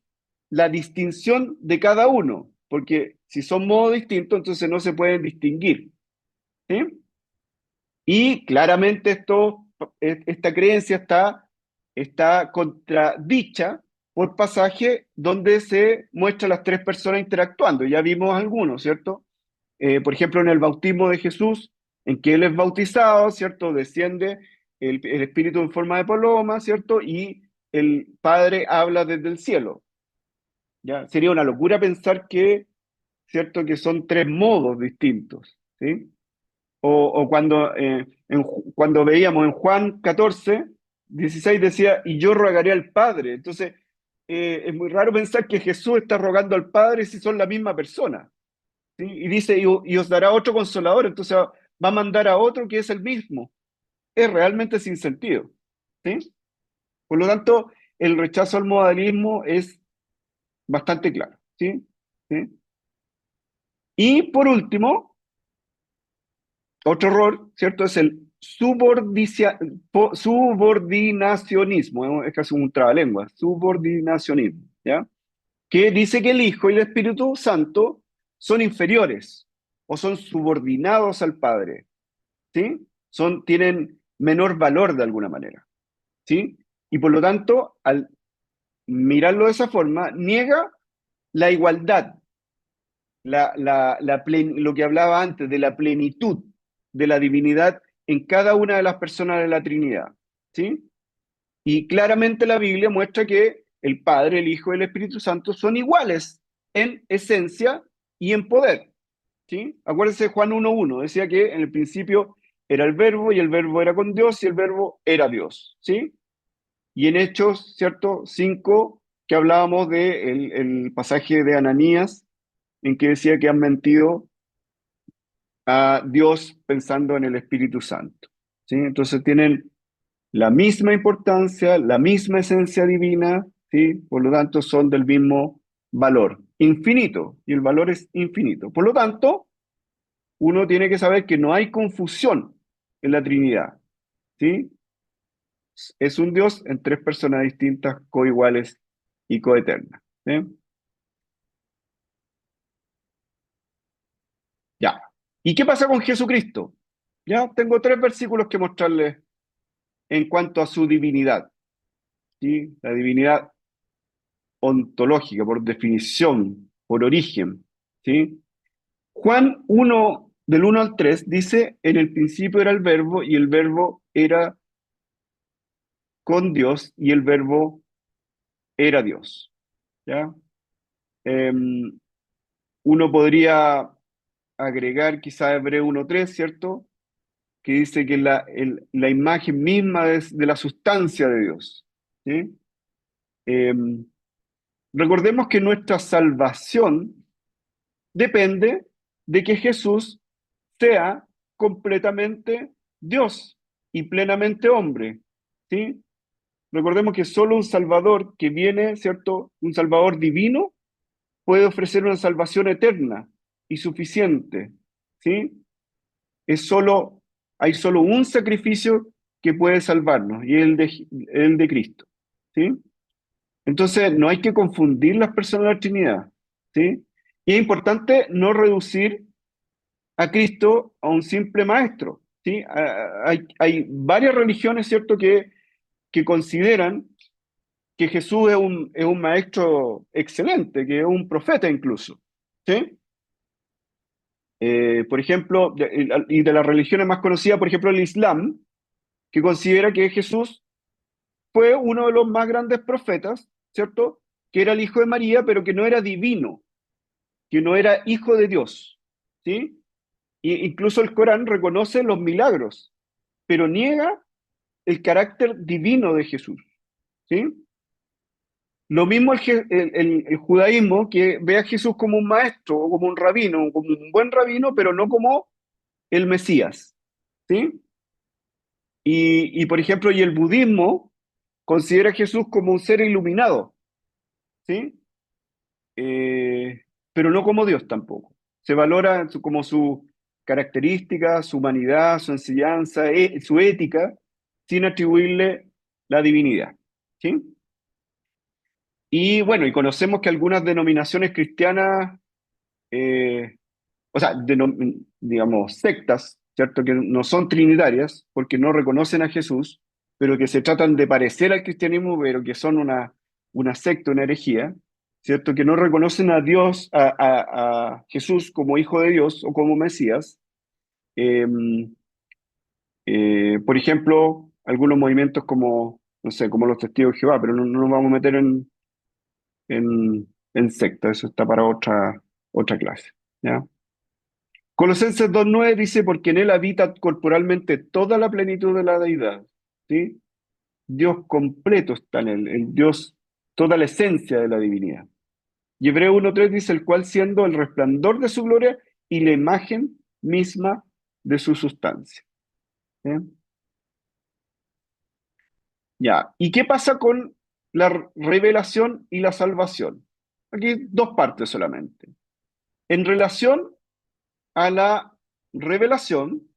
la distinción de cada uno, porque si son modos distintos, entonces no se pueden distinguir, ¿sí? Y claramente esta creencia está contradicha por pasaje donde se muestran las tres personas interactuando. Ya vimos algunos, ¿cierto? Por ejemplo, en el bautismo de Jesús, en que Él es bautizado, ¿cierto? Desciende el Espíritu en forma de paloma, ¿cierto? Y el Padre habla desde el cielo. ¿ya? Sería una locura pensar que, ¿cierto? Que son tres modos distintos, ¿sí? O cuando, cuando veíamos en Juan 14:16 decía, y yo rogaré al Padre. Entonces, es muy raro pensar que Jesús está rogando al Padre si son la misma persona, ¿sí? Y dice, y os dará otro consolador, entonces va a mandar a otro que es el mismo. Es realmente sin sentido, ¿sí? Por lo tanto, el rechazo al modalismo es bastante claro, ¿sí? ¿Sí? Y por último, otro error, ¿cierto? Es el subordinacionismo, es casi un trabalengua, subordinacionismo, ¿ya? Que dice que el Hijo y el Espíritu Santo son inferiores o son subordinados al Padre, ¿sí? Tienen menor valor de alguna manera, ¿sí? Y por lo tanto, al mirarlo de esa forma, niega la igualdad, lo que hablaba antes de la plenitud de la divinidad en cada una de las personas de la Trinidad, ¿sí? Y claramente la Biblia muestra que el Padre, el Hijo y el Espíritu Santo son iguales en esencia y en poder, ¿sí? Acuérdense de Juan 1:1, decía que en el principio era el verbo y el verbo era con Dios y el verbo era Dios, ¿sí? Y en Hechos, ¿cierto? 5, que hablábamos de el pasaje de Ananías, en que decía que han mentido a Dios pensando en el Espíritu Santo, ¿sí? Entonces tienen la misma importancia, la misma esencia divina, ¿sí? Por lo tanto son del mismo valor, infinito, y el valor es infinito. Por lo tanto, uno tiene que saber que no hay confusión en la Trinidad, ¿sí? Es un Dios en tres personas distintas, coiguales y coeternas, ¿sí? Ya. ¿Y qué pasa con Jesucristo? Ya tengo tres versículos que mostrarles en cuanto a su divinidad, ¿sí? La divinidad ontológica, por definición, por origen, ¿sí? Juan 1, del 1 al 3, dice, en el principio era el verbo y el verbo era con Dios y el verbo era Dios, ¿ya? Em, Uno podría agregar quizá Hebreo 1:3, ¿cierto? Que dice que la imagen misma es de la sustancia de Dios, ¿sí? Em, Recordemos que nuestra salvación depende de que Jesús sea completamente Dios y plenamente hombre, ¿sí? Recordemos que solo un Salvador que viene, ¿cierto? Un Salvador divino puede ofrecer una salvación eterna y suficiente, ¿sí? Hay solo un sacrificio que puede salvarnos y es el de Cristo, ¿sí? Entonces, no hay que confundir las personas de la Trinidad, ¿sí? Y es importante no reducir a Cristo a un simple maestro, ¿sí? Hay varias religiones, ¿cierto?, que consideran que Jesús es un maestro excelente, que es un profeta incluso, ¿sí? Por ejemplo, y de las religiones más conocidas, por ejemplo, el Islam, que considera que Jesús fue uno de los más grandes profetas, ¿cierto? Que era el hijo de María, pero que no era divino, que no era hijo de Dios, ¿sí? Incluso el Corán reconoce los milagros, pero niega el carácter divino de Jesús, ¿sí? Lo mismo el judaísmo, que ve a Jesús como un maestro, o como un rabino, como un buen rabino, pero no como el Mesías, ¿sí? Por ejemplo, y el budismo considera a Jesús como un ser iluminado, ¿sí? Pero no como Dios tampoco. Se valora como su característica, su humanidad, su enseñanza, su ética, sin atribuirle la divinidad, ¿sí? Y bueno, y conocemos que algunas denominaciones cristianas, eh, o sea, digamos, sectas, ¿cierto? Que no son trinitarias, porque no reconocen a Jesús, pero que se tratan de parecer al cristianismo, pero que son una secta, una herejía, ¿cierto? Que no reconocen a Dios, a Jesús como hijo de Dios o como Mesías. Eh, por ejemplo, algunos movimientos como, no sé, como los testigos de Jehová, pero no nos vamos a meter en secta. Eso está para otra clase. ¿Ya? Colosenses 2:9 dice, porque en él habita corporalmente toda la plenitud de la deidad. ¿Sí? Dios completo está en él, el Dios, toda la esencia de la divinidad. Y Hebreo 1:3 dice, el cual siendo el resplandor de su gloria y la imagen misma de su sustancia. ¿Sí? Ya. ¿Y qué pasa con la revelación y la salvación? Aquí dos partes solamente. En relación a la revelación,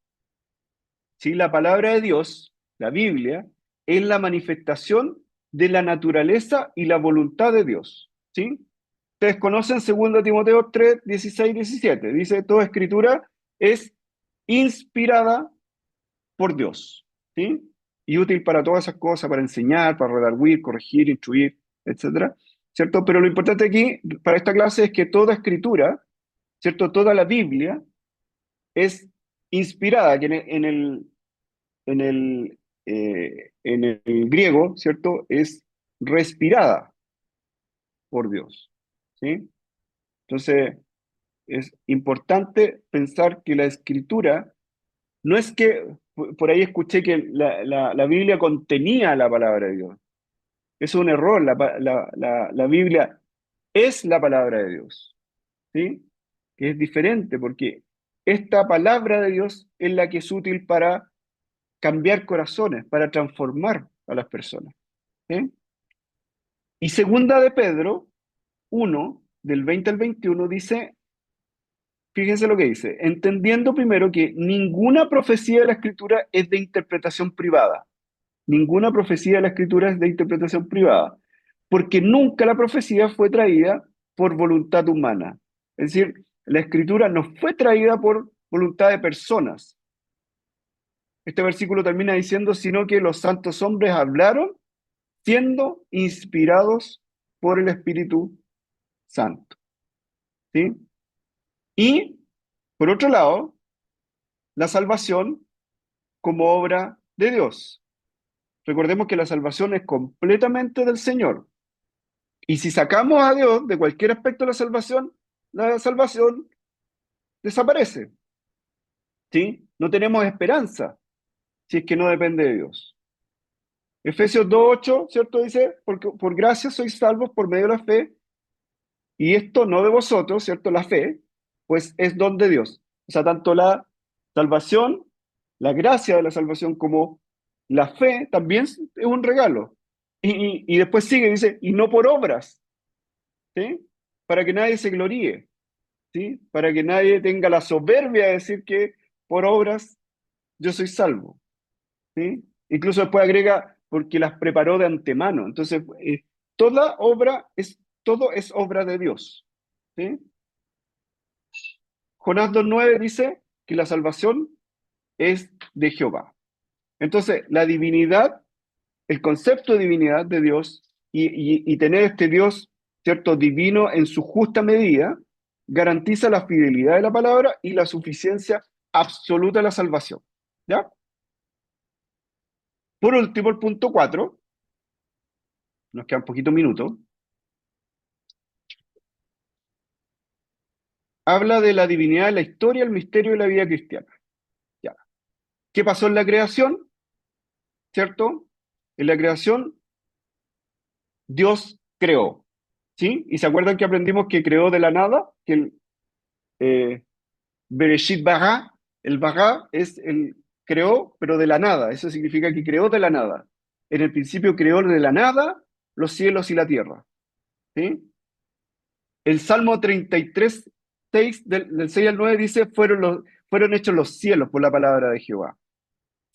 ¿sí? La palabra de Dios, la Biblia, es la manifestación de la naturaleza y la voluntad de Dios. ¿Sí? Ustedes conocen 2 Timoteo 3, 16, 17. Dice, toda escritura es inspirada por Dios. ¿Sí? Y útil para todas esas cosas, para enseñar, para redarguir, corregir, instruir, etcétera. ¿Cierto? Pero lo importante aquí, para esta clase, es que toda escritura, ¿cierto? Toda la Biblia es inspirada, que en el, en el griego, ¿cierto? Es respirada por Dios. ¿Sí? Entonces, es importante pensar que la escritura no es que, por ahí escuché que la Biblia contenía la palabra de Dios. Es un error, la Biblia es la palabra de Dios, ¿sí? Que es diferente porque esta palabra de Dios es la que es útil para cambiar corazones, para transformar a las personas, ¿sí? Y segunda de Pedro 1, del 20 al 21, dice, fíjense lo que dice, entendiendo primero que ninguna profecía de la Escritura es de interpretación privada. Ninguna profecía de la Escritura es de interpretación privada, porque nunca la profecía fue traída por voluntad humana. Es decir, la Escritura no fue traída por voluntad de personas. Este versículo termina diciendo, sino que los santos hombres hablaron siendo inspirados por el Espíritu Santo. ¿Sí? Y, por otro lado, la salvación como obra de Dios. Recordemos que la salvación es completamente del Señor. Y si sacamos a Dios de cualquier aspecto de la salvación desaparece. ¿Sí? No tenemos esperanza si es que no depende de Dios. Efesios 2:8, ¿cierto? Dice, porque por gracia sois salvos por medio de la fe, y esto no de vosotros, ¿cierto? La fe, pues es don de Dios. O sea, tanto la salvación, la gracia de la salvación como la fe también es un regalo. Y después sigue, dice, y no por obras, ¿sí? Para que nadie se gloríe. ¿Sí? Para que nadie tenga la soberbia de decir que por obras yo soy salvo, ¿sí? Incluso después agrega, porque las preparó de antemano. Entonces, toda obra todo es obra de Dios, ¿sí? Jonás 2:9 dice que la salvación es de Jehová. Entonces, la divinidad, el concepto de divinidad de Dios y tener este Dios, ¿cierto?, divino en su justa medida, garantiza la fidelidad de la palabra y la suficiencia absoluta de la salvación. ¿Ya? Por último, el punto 4, nos quedan poquitos minutos, habla de la divinidad de la historia, el misterio de la vida cristiana. ¿Ya? ¿Qué pasó en la creación? ¿Cierto? En la creación, Dios creó. ¿Sí? ¿Y se acuerdan que aprendimos que creó de la nada? Que eh, Bereshit bara, el bara es el creó, pero de la nada. Eso significa que creó de la nada. En el principio creó de la nada los cielos y la tierra. ¿Sí? El Salmo 33, 6, del 6 al 9 dice, fueron hechos los cielos por la palabra de Jehová.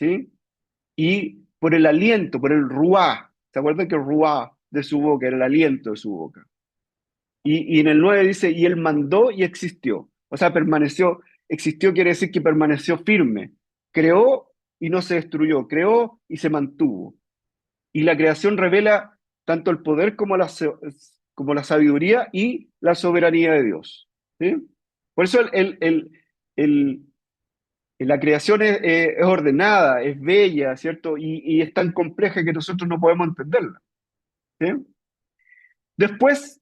¿Sí? Y por el aliento, por el ruá. ¿Se acuerdan que el ruá de su boca era el aliento de su boca? Y en el 9 dice, y él mandó y existió. O sea, permaneció, existió quiere decir que permaneció firme. Creó y no se destruyó, creó y se mantuvo. Y la creación revela tanto el poder como la sabiduría y la soberanía de Dios. ¿Sí? Por eso el- la creación es ordenada, es bella, ¿cierto? Y es tan compleja que nosotros no podemos entenderla. ¿Sí? Después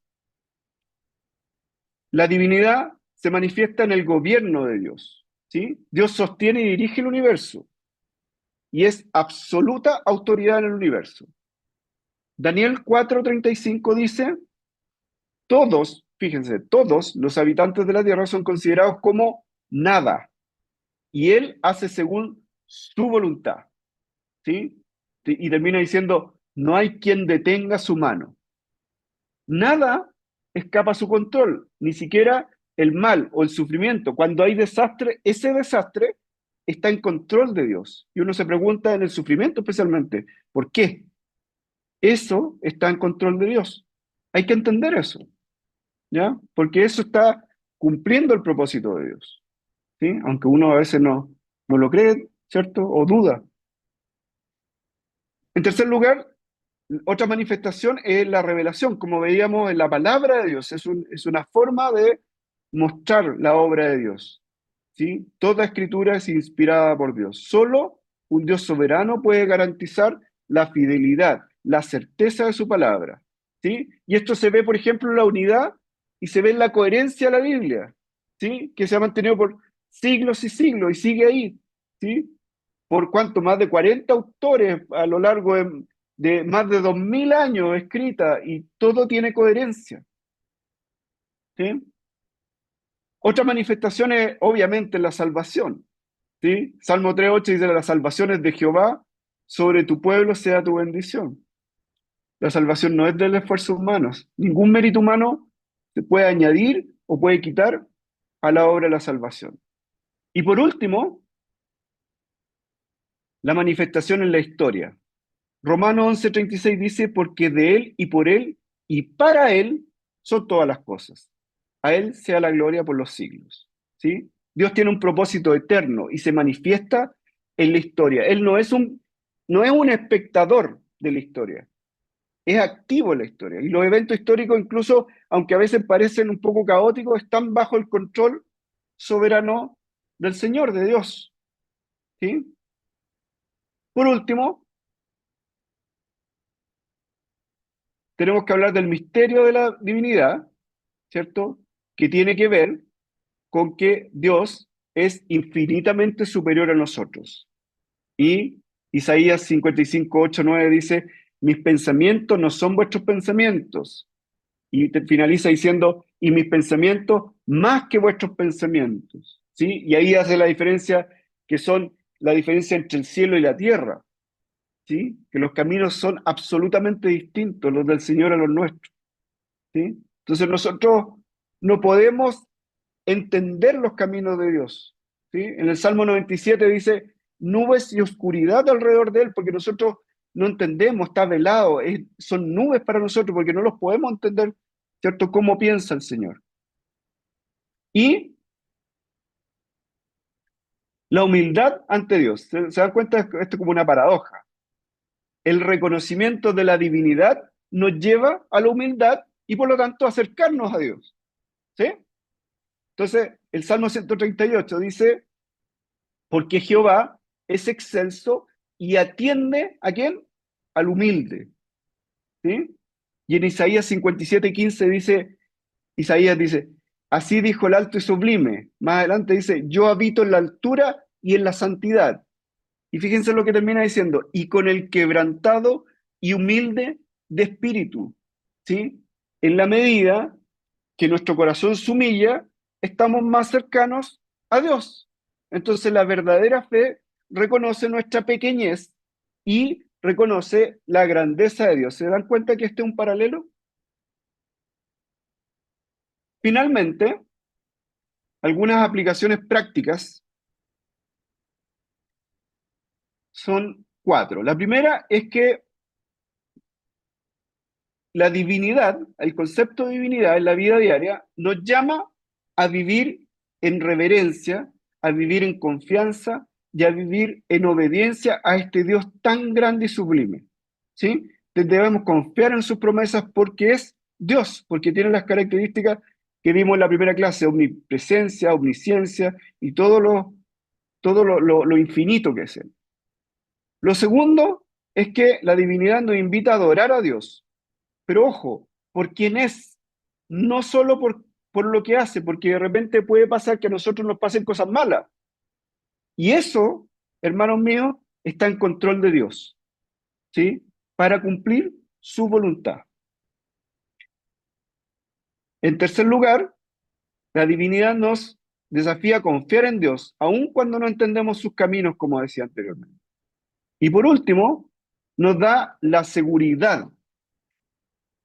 La divinidad se manifiesta en el gobierno de Dios, ¿sí? Dios sostiene y dirige el universo y es absoluta autoridad en el universo. Daniel 4:35 dice, todos, fíjense, todos los habitantes de la tierra son considerados como nada y Él hace según su voluntad, ¿sí? Y termina diciendo, no hay quien detenga su mano. Nada escapa a su control, ni siquiera el mal o el sufrimiento. Cuando hay desastre, ese desastre está en control de Dios. Y uno se pregunta en el sufrimiento especialmente, ¿por qué? Eso está en control de Dios. Hay que entender eso, ¿ya? Porque eso está cumpliendo el propósito de Dios, ¿sí? Aunque uno a veces no lo cree, ¿cierto? O duda. En tercer lugar, otra manifestación es la revelación, como veíamos en la palabra de Dios, es una forma de mostrar la obra de Dios, ¿sí? Toda escritura es inspirada por Dios. Solo un Dios soberano puede garantizar la fidelidad, la certeza de su palabra, ¿sí? Y esto se ve, por ejemplo, en la unidad y se ve en la coherencia de la Biblia, ¿sí? Que se ha mantenido por siglos y siglos y sigue ahí, ¿sí? Por cuánto, más de 40 autores a lo largo de más de 2000 años escrita y todo tiene coherencia, ¿sí? Otra manifestación es obviamente la salvación, ¿sí? Salmo 3:8 dice, la salvación es de Jehová, sobre tu pueblo sea tu bendición. La salvación no es del esfuerzo humano, ningún mérito humano se puede añadir o puede quitar a la obra de la salvación. Y por último, la manifestación en la historia. Romanos 11:36 dice, porque de Él y por Él y para Él son todas las cosas. A Él sea la gloria por los siglos. ¿Sí? Dios tiene un propósito eterno y se manifiesta en la historia. Él no es un espectador de la historia, es activo en la historia. Y los eventos históricos, incluso, aunque a veces parecen un poco caóticos, están bajo el control soberano del Señor, de Dios. ¿Sí? Por último, tenemos que hablar del misterio de la divinidad, ¿cierto? Que tiene que ver con que Dios es infinitamente superior a nosotros. Y Isaías 55:8-9 dice, mis pensamientos no son vuestros pensamientos. Y finaliza diciendo, y mis pensamientos más que vuestros pensamientos. ¿Sí? Y ahí hace la diferencia, que son la diferencia entre el cielo y la tierra. ¿Sí? Que los caminos son absolutamente distintos, los del Señor a los nuestros. ¿Sí? Entonces nosotros no podemos entender los caminos de Dios. ¿Sí? En el Salmo 97 dice, nubes y oscuridad alrededor de Él, porque nosotros no entendemos, está velado, son nubes para nosotros, porque no los podemos entender, ¿cierto? Cómo piensa el Señor. Y la humildad ante Dios. ¿Se dan cuenta? Esto es como una paradoja. El reconocimiento de la divinidad nos lleva a la humildad y por lo tanto a acercarnos a Dios. ¿Sí? Entonces, el Salmo 138 dice, porque Jehová es excelso y atiende ¿a quién? Al humilde. ¿Sí? Y en Isaías 57:15 dice, Isaías dice, así dijo el alto y sublime. Más adelante dice, yo habito en la altura y en la santidad. Y fíjense lo que termina diciendo, y con el quebrantado y humilde de espíritu. ¿Sí? En la medida que nuestro corazón se humilla, estamos más cercanos a Dios. Entonces la verdadera fe reconoce nuestra pequeñez y reconoce la grandeza de Dios. ¿Se dan cuenta que este es un paralelo? Finalmente, algunas aplicaciones prácticas son cuatro. La primera es que la divinidad, el concepto de divinidad en la vida diaria, nos llama a vivir en reverencia, a vivir en confianza y a vivir en obediencia a este Dios tan grande y sublime. ¿Sí? Debemos confiar en sus promesas porque es Dios, porque tiene las características que vimos en la primera clase, omnipresencia, omnisciencia y todo lo infinito que es Él. Lo segundo es que la divinidad nos invita a adorar a Dios, pero ojo, por quién es, no solo por lo que hace, porque de repente puede pasar que a nosotros nos pasen cosas malas. Y eso, hermanos míos, está en control de Dios, ¿sí? Para cumplir su voluntad. En tercer lugar, la divinidad nos desafía a confiar en Dios, aun cuando no entendemos sus caminos, como decía anteriormente. Y por último, nos da la seguridad,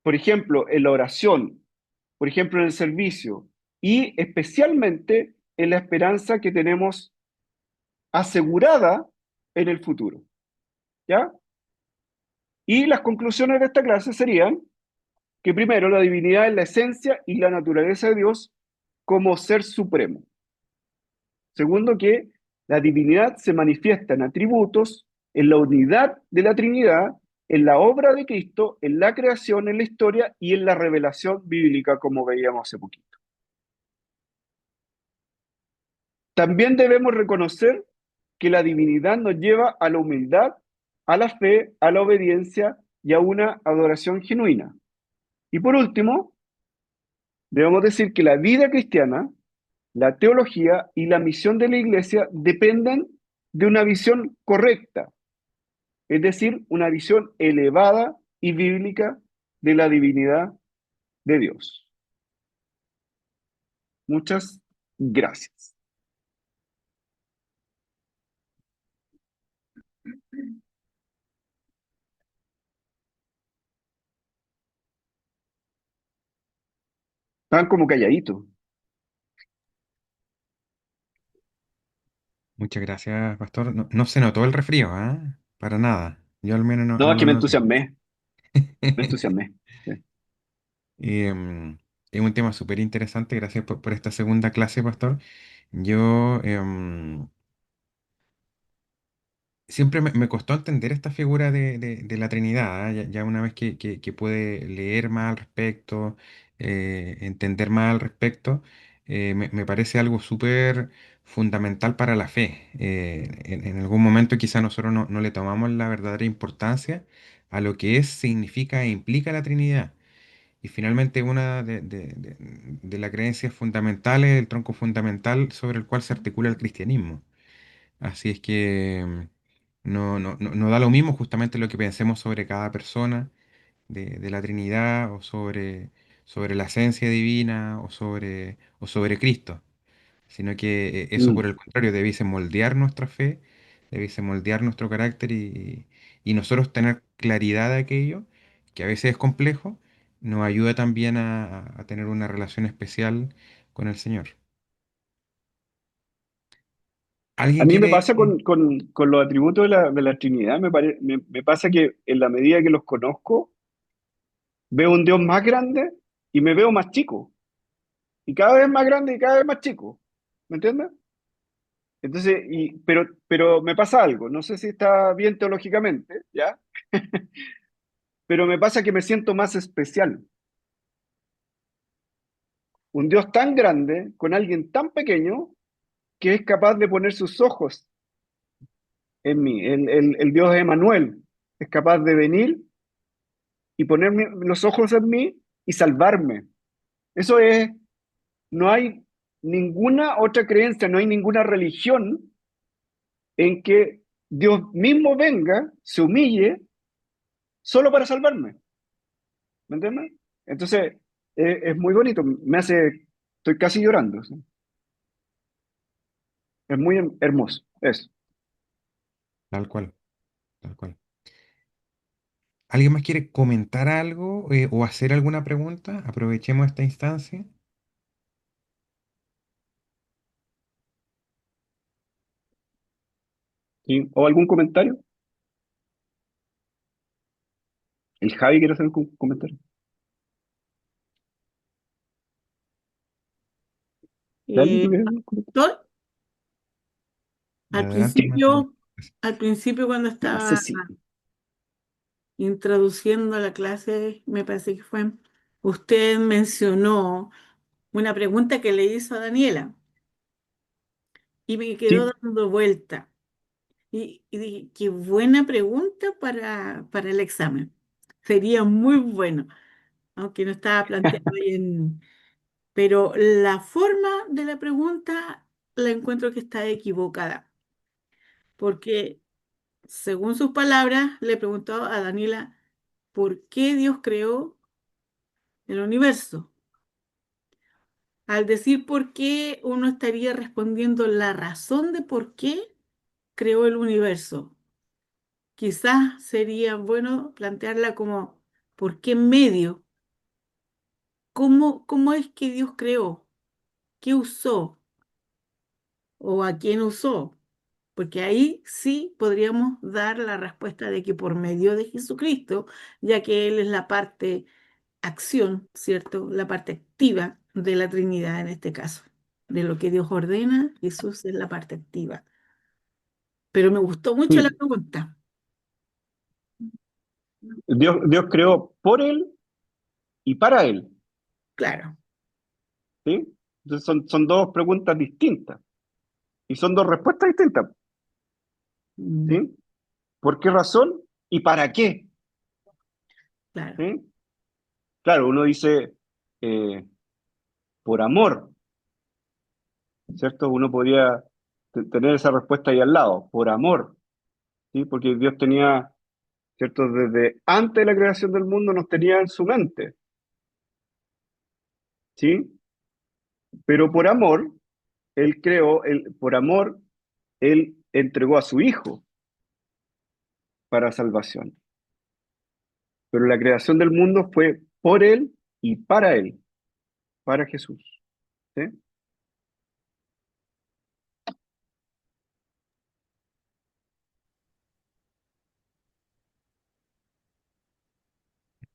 por ejemplo, en la oración, por ejemplo, en el servicio, y especialmente en la esperanza que tenemos asegurada en el futuro, ¿ya? Y las conclusiones de esta clase serían que primero, la divinidad es la esencia y la naturaleza de Dios como ser supremo. Segundo, que la divinidad se manifiesta en atributos, en la unidad de la Trinidad, en la obra de Cristo, en la creación, en la historia y en la revelación bíblica, como veíamos hace poquito. También debemos reconocer que la divinidad nos lleva a la humildad, a la fe, a la obediencia y a una adoración genuina. Y por último, debemos decir que la vida cristiana, la teología y la misión de la iglesia dependen de una visión correcta, es decir, una visión elevada y bíblica de la divinidad de Dios. Muchas gracias. Estaban como calladitos. Muchas gracias, pastor. No, no se notó el resfrío, ¿ah? Para nada. Yo al menos no, No, no es que lo noté. me entusiasmé. Sí. Em, es un tema súper interesante. Gracias por esta segunda clase, pastor. Yo siempre me costó entender esta figura de la Trinidad, ¿ah? Ya una vez que pude leer más al respecto, entender más al respecto, me parece algo súper fundamental para la fe. En algún momento quizá nosotros no le tomamos la verdadera importancia a lo que es, significa e implica la Trinidad. Y finalmente una de las creencias fundamentales, el tronco fundamental sobre el cual se articula el cristianismo. Así es que no da lo mismo justamente lo que pensemos sobre cada persona de la Trinidad o sobre la esencia divina o sobre Cristo, sino que eso por Mm. el contrario debiese moldear nuestra fe, debiese moldear nuestro carácter y nosotros tener claridad de aquello, que a veces es complejo, nos ayuda también a tener una relación especial con el Señor. A ¿Alguien mí me quiere? pasa con los atributos de la Trinidad, me pasa que en la medida que los conozco, veo un Dios más grande y me veo más chico. Y cada vez más grande y cada vez más chico. ¿Me entiendes? Entonces, pero me pasa algo, no sé si está bien teológicamente, ¿ya? Pero me pasa que me siento más especial. Un Dios tan grande con alguien tan pequeño que es capaz de poner sus ojos en mí. El Dios de Emanuel es capaz de venir y poner los ojos en mí y salvarme. Eso es, no hay ninguna otra creencia, no hay ninguna religión en que Dios mismo venga, se humille solo para salvarme. ¿Me entiendes? Entonces, es muy bonito, estoy casi llorando. ¿Sí? Es muy hermoso, eso. Tal cual, tal cual. ¿Alguien más quiere comentar algo o hacer alguna pregunta? Aprovechemos esta instancia. ¿Sí? ¿O algún comentario? El Javi quiere hacer un comentario. Dani, ¿tú Eh, quieres hacer un comentario? Doctor, al Adelante, hermano. principio, al principio cuando No sé estaba si. introduciendo la clase, me parece que fue, usted mencionó una pregunta que le hizo a Daniela y me quedó Sí, dando vuelta. Y dije, qué buena pregunta para el examen. Sería muy bueno, aunque no estaba planteado ahí pero la forma de la pregunta la encuentro que está equivocada, porque según sus palabras, le preguntó a Daniela, ¿por qué Dios creó el universo? Al decir por qué, uno estaría respondiendo la razón de por qué creó el universo. Quizás sería bueno plantearla como ¿por qué medio? ¿Cómo es que Dios creó? ¿Qué usó? ¿O a quién usó? Porque ahí sí podríamos dar la respuesta de que por medio de Jesucristo, ya que Él es la parte acción, ¿cierto? La parte activa de la Trinidad en este caso. De lo que Dios ordena, Jesús es la parte activa. Pero me gustó mucho la Sí, pregunta. Dios creó por él y para él, Claro. ¿sí? Entonces son dos preguntas distintas y son dos respuestas distintas, Mm, ¿sí? ¿Por qué razón y para qué? claro. ¿Sí? Claro, uno dice por amor, ¿cierto? Uno podría tener esa respuesta ahí al lado, por amor, ¿sí? Porque Dios tenía, ¿cierto? Desde antes de la creación del mundo nos tenía en su mente, ¿sí? Pero por amor, Él creó, por amor, Él entregó a su Hijo para salvación. Pero la creación del mundo fue por Él y para Él, para Jesús, ¿sí?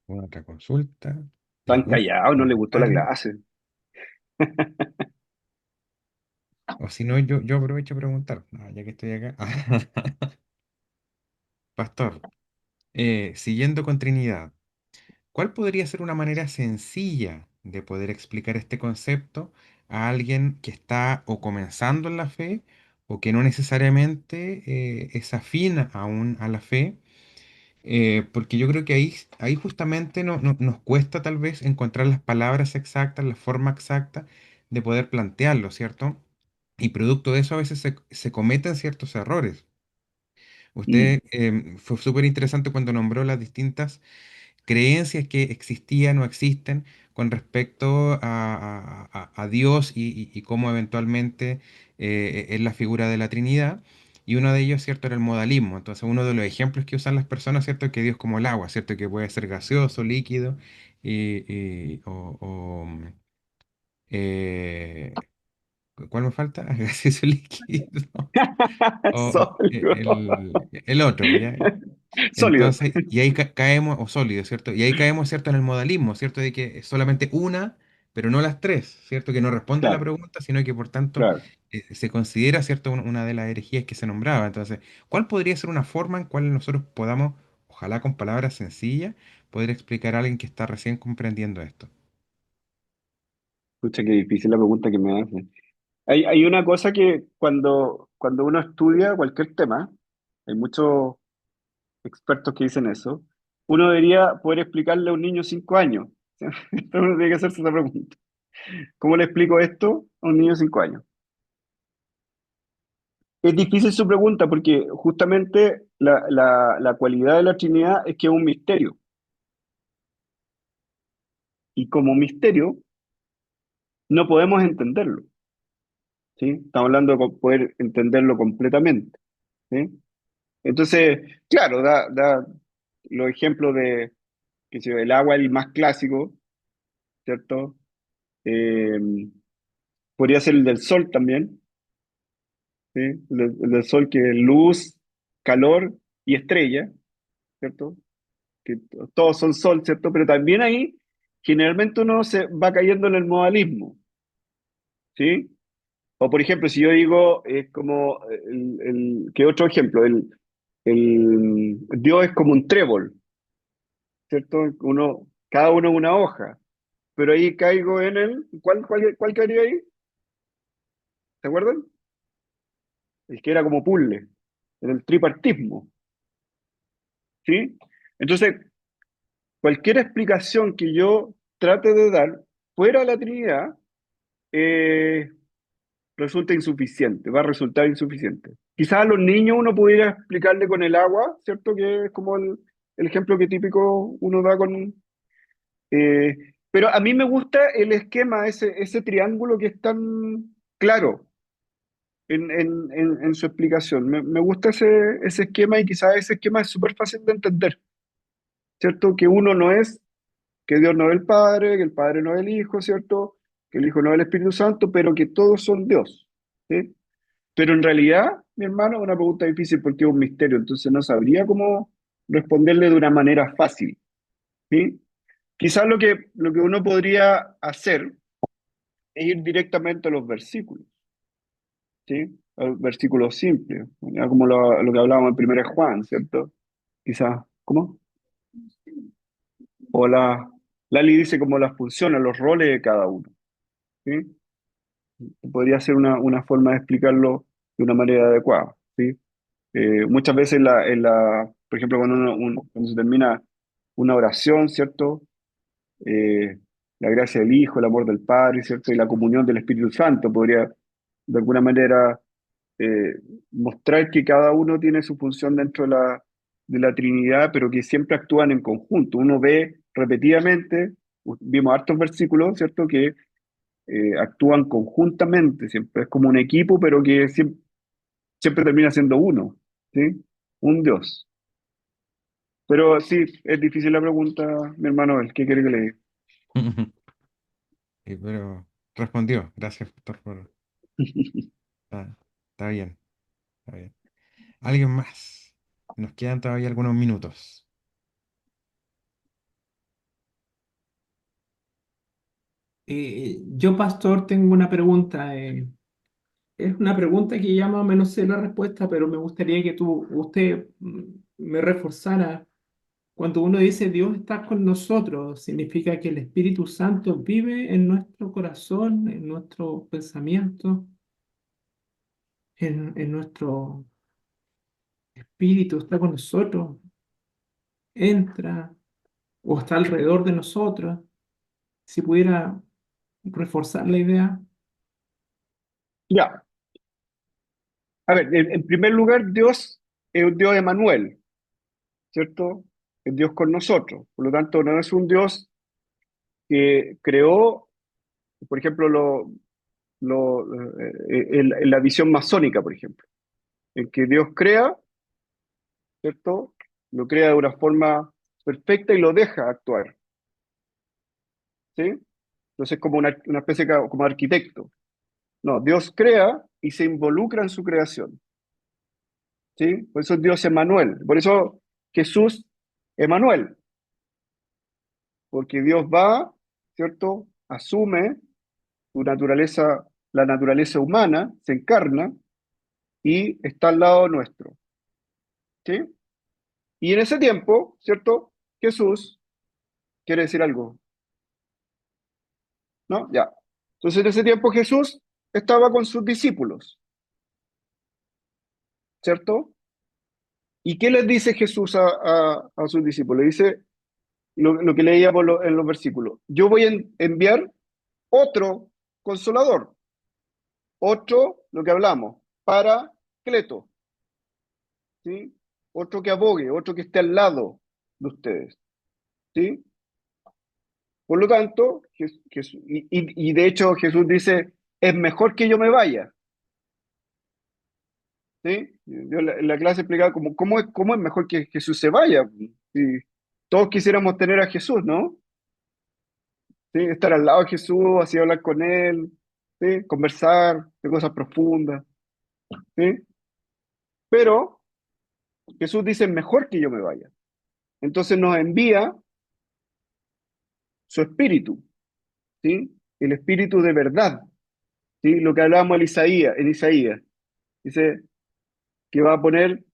Otra consulta, Tan algún callado, no le gustó la comentario, clase. o si no, yo aprovecho a preguntar, ya que estoy acá. Pastor, siguiendo con Trinidad, ¿cuál podría ser una manera sencilla de poder explicar este concepto a alguien que está o comenzando en la fe o que no necesariamente es afín aún a la fe? Porque yo creo que ahí justamente nos cuesta tal vez encontrar las palabras exactas, la forma exacta de poder plantearlo, ¿cierto? Y producto de eso a veces se cometen ciertos errores. Mm, Usted fue súper interesante cuando nombró las distintas creencias que existían o existen con respecto a Dios y cómo eventualmente es la figura de la Trinidad. Y uno de ellos, ¿cierto?, era el modalismo. Entonces, uno de los ejemplos que usan las personas, ¿cierto?, que Dios como el agua, ¿cierto?, que puede ser gaseoso, líquido, eh, ¿cuál me falta? Gaseoso, líquido. Sólido. El otro, pues, ¿ya? Sólido. Entonces, y ahí caemos, o sólido, ¿cierto? Y ahí caemos, ¿cierto?, en el modalismo, ¿cierto? De que es solamente una, pero no las tres, ¿cierto? Que no responde a la Claro, pregunta, sino que por tanto claro. se considera, ¿cierto?, una de las herejías que se nombraba. Entonces, ¿cuál podría ser una forma en cual nosotros podamos, ojalá con palabras sencillas, poder explicar a alguien que está recién comprendiendo esto? Escucha, qué difícil la pregunta que me hacen. Hay una cosa que cuando uno estudia cualquier tema, hay muchos expertos que dicen eso, uno debería poder explicarle a un niño de 5 años. Entonces uno tiene que hacerse esa pregunta. ¿Cómo le explico esto a un niño de 5 años? Es difícil su pregunta porque justamente la cualidad de la Trinidad es que es un misterio. Y como misterio no podemos entenderlo, ¿sí? Estamos hablando de poder entenderlo completamente, ¿sí? Entonces, claro, da los ejemplos de, que sé yo, el agua, el más clásico, ¿cierto? Eh, Podría ser el del sol también, ¿sí? El del sol que es luz, calor y estrella, ¿cierto? Que todos son sol, ¿cierto? Pero también ahí generalmente uno se va cayendo en el modalismo, ¿sí? O por ejemplo, si yo digo, es como, ¿qué otro ejemplo? Dios es como un trébol, ¿cierto? Cada uno es una hoja, pero ahí caigo en ¿cuál caería ahí? ¿Se acuerdan? El que era como puzzle, en el tripartismo, ¿sí? Entonces, cualquier explicación que yo trate de dar fuera de la Trinidad, eh, resulta insuficiente, va a resultar insuficiente. Quizás a los niños uno pudiera explicarle con el agua, ¿cierto? Que es como el ejemplo que típico uno da con... eh, pero a mí me gusta el esquema, ese triángulo que es tan claro en su explicación. Me gusta ese esquema y quizás ese esquema es súper fácil de entender, ¿cierto? Que uno no es, que Dios no es el Padre, que el Padre no es el Hijo, ¿cierto? Que el Hijo no es el Espíritu Santo, pero que todos son Dios, ¿sí? Pero en realidad, mi hermano, es una pregunta difícil porque es un misterio, entonces no sabría cómo responderle de una manera fácil, ¿sí? Quizás lo que uno podría hacer es ir directamente a los versículos, ¿sí? A los versículos simples, ya como lo que hablábamos en 1 Juan, ¿cierto? Quizás, ¿cómo? O Lali dice como las funciones, los roles de cada uno, ¿sí? Podría ser una forma de explicarlo de una manera adecuada, ¿sí? Muchas veces por ejemplo, cuando se termina una oración, ¿cierto? La gracia del Hijo, el amor del Padre, ¿cierto? Y la comunión del Espíritu Santo podría, de alguna manera, eh, mostrar que cada uno tiene su función dentro de la Trinidad, pero que siempre actúan en conjunto. Uno ve repetidamente, vimos hartos versículos, ¿cierto? Que actúan conjuntamente, siempre es como un equipo, pero que siempre termina siendo uno, ¿sí? Un Dios. Pero sí, es difícil la pregunta, mi hermano, el ¿qué quiere que le diga? Pero respondió. Gracias, Pastor, Está, está bien, está bien. ¿Alguien más? Nos quedan todavía algunos minutos. Yo, pastor, tengo una pregunta. Es una pregunta que ya más o menos sé la respuesta, pero me gustaría que usted me reforzara. Cuando uno dice Dios está con nosotros, significa que el Espíritu Santo vive en nuestro corazón, en nuestro pensamiento, en nuestro espíritu, está con nosotros, entra o está alrededor de nosotros. Si pudiera reforzar la idea. Ya, a ver, en primer lugar, Dios es un Dios Emanuel, ¿cierto? Es Dios con nosotros. Por lo tanto, no es un Dios que creó, por ejemplo, en la visión masónica, por ejemplo, en que Dios crea, ¿cierto? Lo crea de una forma perfecta y lo deja actuar, ¿sí? Entonces, como una especie como arquitecto. No, Dios crea y se involucra en su creación, ¿sí? Por eso es Dios Emanuel. Por eso Jesús Emanuel, porque Dios va, ¿cierto? Asume su naturaleza, la naturaleza humana, se encarna y está al lado nuestro, ¿sí? Y en ese tiempo, ¿cierto? Jesús quiere decir algo, ¿no? Ya. Entonces en ese tiempo Jesús estaba con sus discípulos, ¿cierto? ¿Y qué les dice Jesús a sus discípulos? Dice lo que leíamos en los versículos. Yo voy a enviar otro consolador, otro, lo que hablamos, para Cleto, ¿sí? Otro que abogue, otro que esté al lado de ustedes, ¿sí? Por lo tanto, y de hecho Jesús dice, es mejor que yo me vaya, ¿sí? Yo en la clase explicaba cómo es mejor que Jesús se vaya. Si todos quisiéramos tener a Jesús, ¿no? ¿Sí? Estar al lado de Jesús, así hablar con Él, ¿sí? Conversar de cosas profundas, ¿sí? Pero Jesús dice, mejor que yo me vaya. Entonces nos envía su espíritu, ¿sí? El espíritu de verdad, ¿sí? Lo que hablábamos en Isaías. Dice que va a poner,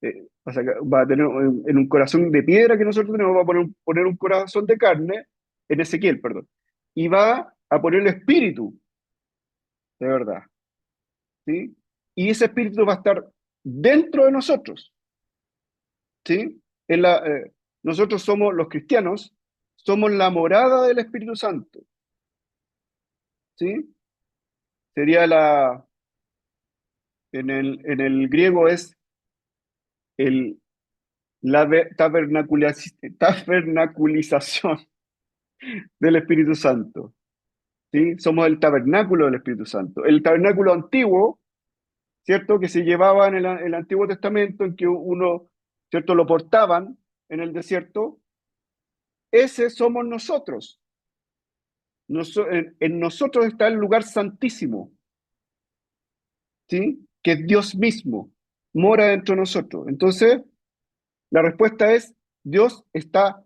va a tener en un corazón de piedra que nosotros tenemos, va a poner un corazón de carne, en Ezequiel, perdón, y va a poner el espíritu de verdad, ¿sí? Y ese espíritu va a estar dentro de nosotros, ¿sí? Nosotros somos los cristianos, somos la morada del Espíritu Santo, ¿sí? sería en el griego es el, tabernaculización del Espíritu Santo. ¿Sí? Somos el tabernáculo del Espíritu Santo. El tabernáculo antiguo, ¿cierto? Que se llevaba en el Antiguo Testamento, en que uno, ¿cierto? Lo portaban en el desierto. Ese somos nosotros. En nosotros está el lugar santísimo, ¿sí? Que es Dios mismo, mora dentro de nosotros. Entonces, la respuesta es, Dios está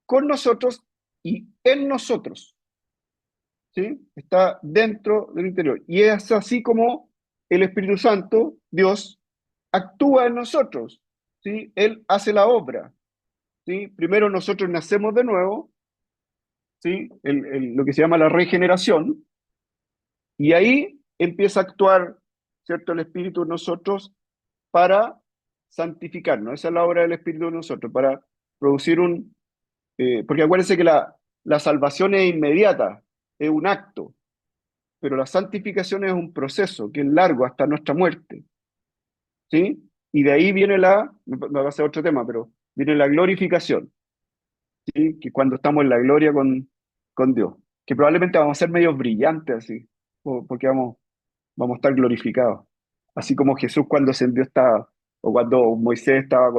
con nosotros y en nosotros, ¿sí? Está dentro del interior. Y es así como el Espíritu Santo, Dios, actúa en nosotros, ¿sí? Él hace la obra, ¿sí? Primero nosotros nacemos de nuevo, ¿sí? Lo que se llama la regeneración, y ahí empieza a actuar, ¿cierto? El Espíritu en nosotros para santificarnos. Esa es la obra del Espíritu en nosotros, para producir porque acuérdense que la salvación es inmediata, es un acto, pero la santificación es un proceso que es largo hasta nuestra muerte, ¿sí? Y de ahí viene me va a ser otro tema, pero viene la glorificación, ¿sí? Que cuando estamos en la gloria con Dios, que probablemente vamos a ser medios brillantes así, porque vamos a estar glorificados. Así como Jesús cuando ascendió estaba, o cuando Moisés estaba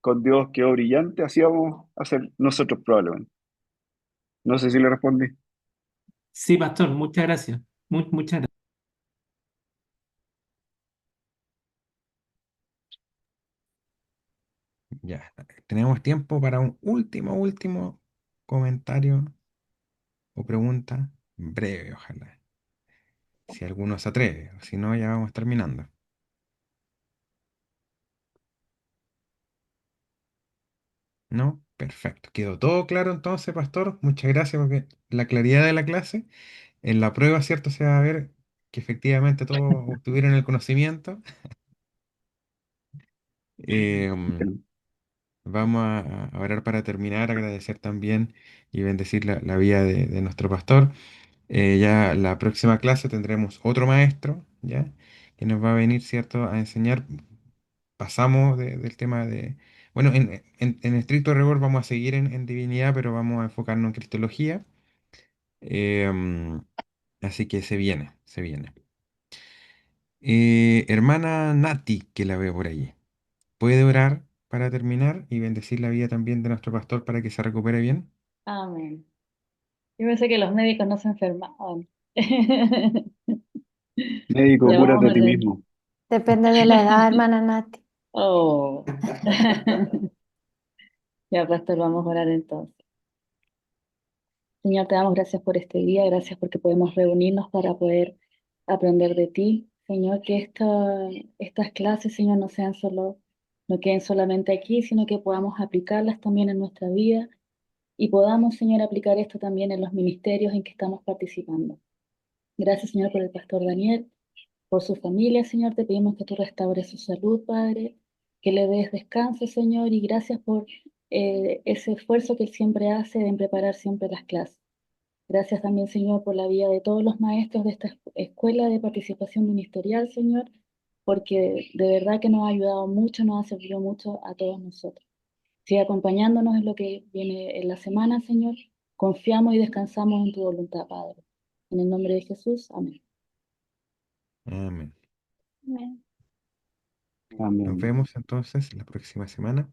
con Dios quedó brillante, así vamos a ser nosotros probablemente. No sé si le respondí. Sí, pastor, muchas gracias. Muchas gracias. Ya, tenemos tiempo para un último comentario o pregunta breve, ojalá. Si alguno se atreve, o si no, ya vamos terminando. ¿No? Perfecto. Quedó todo claro entonces, pastor. Muchas gracias porque la claridad de la clase, en la prueba, ¿cierto? Se va a ver que efectivamente todos obtuvieron el conocimiento. Em, Vamos a orar para terminar, agradecer también y bendecir la vida de nuestro pastor. Ya la próxima clase tendremos otro maestro, ¿ya? Que nos va a venir, ¿cierto?, a enseñar. Pasamos del tema de... Bueno, en estricto rigor vamos a seguir en divinidad, pero vamos a enfocarnos en cristología. Em, Así que se viene, se viene. Hermana Nati, que la veo por allí. ¿Puede orar para terminar y bendecir la vida también de nuestro pastor para que se recupere bien? Amén. Yo pensé que los médicos no se enfermaban. Médico, Ya cúrate vamos a a ti orar. mismo. Depende de la edad, hermana Nati. Oh. Ya, pastor, vamos a orar entonces. Señor, te damos gracias por este día, gracias porque podemos reunirnos para poder aprender de ti. Señor, que estas clases, Señor, no queden solamente aquí, sino que podamos aplicarlas también en nuestra vida y podamos, Señor, aplicar esto también en los ministerios en que estamos participando. Gracias, Señor, por el pastor Daniel, por su familia, Señor, te pedimos que tú restaures su salud, Padre, que le des descanso, Señor, y gracias por ese esfuerzo que él siempre hace en preparar siempre las clases. Gracias también, Señor, por la vida de todos los maestros de esta escuela de participación ministerial, Señor, porque de verdad que nos ha ayudado mucho, nos ha servido mucho a todos nosotros. Sigue acompañándonos en lo que viene en la semana, Señor. Confiamos y descansamos en tu voluntad, Padre. En el nombre de Jesús, amén. Amén. Amén. Nos Amén. vemos entonces la próxima semana.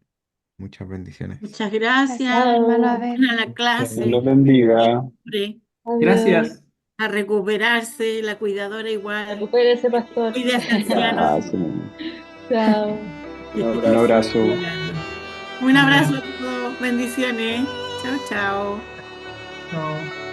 Muchas bendiciones. Muchas Gracias, gracias. hermano Chao. Abel. A la Que clase. los bendiga. Siempre. Adiós. Gracias. A recuperarse, la cuidadora igual. Recupérese, pastor. Cuide a ese anciano. Así mismo. Chao. Un Un abrazo. abrazo. Un abrazo Amén. a todos. Bendiciones. Chao, chao. Chao.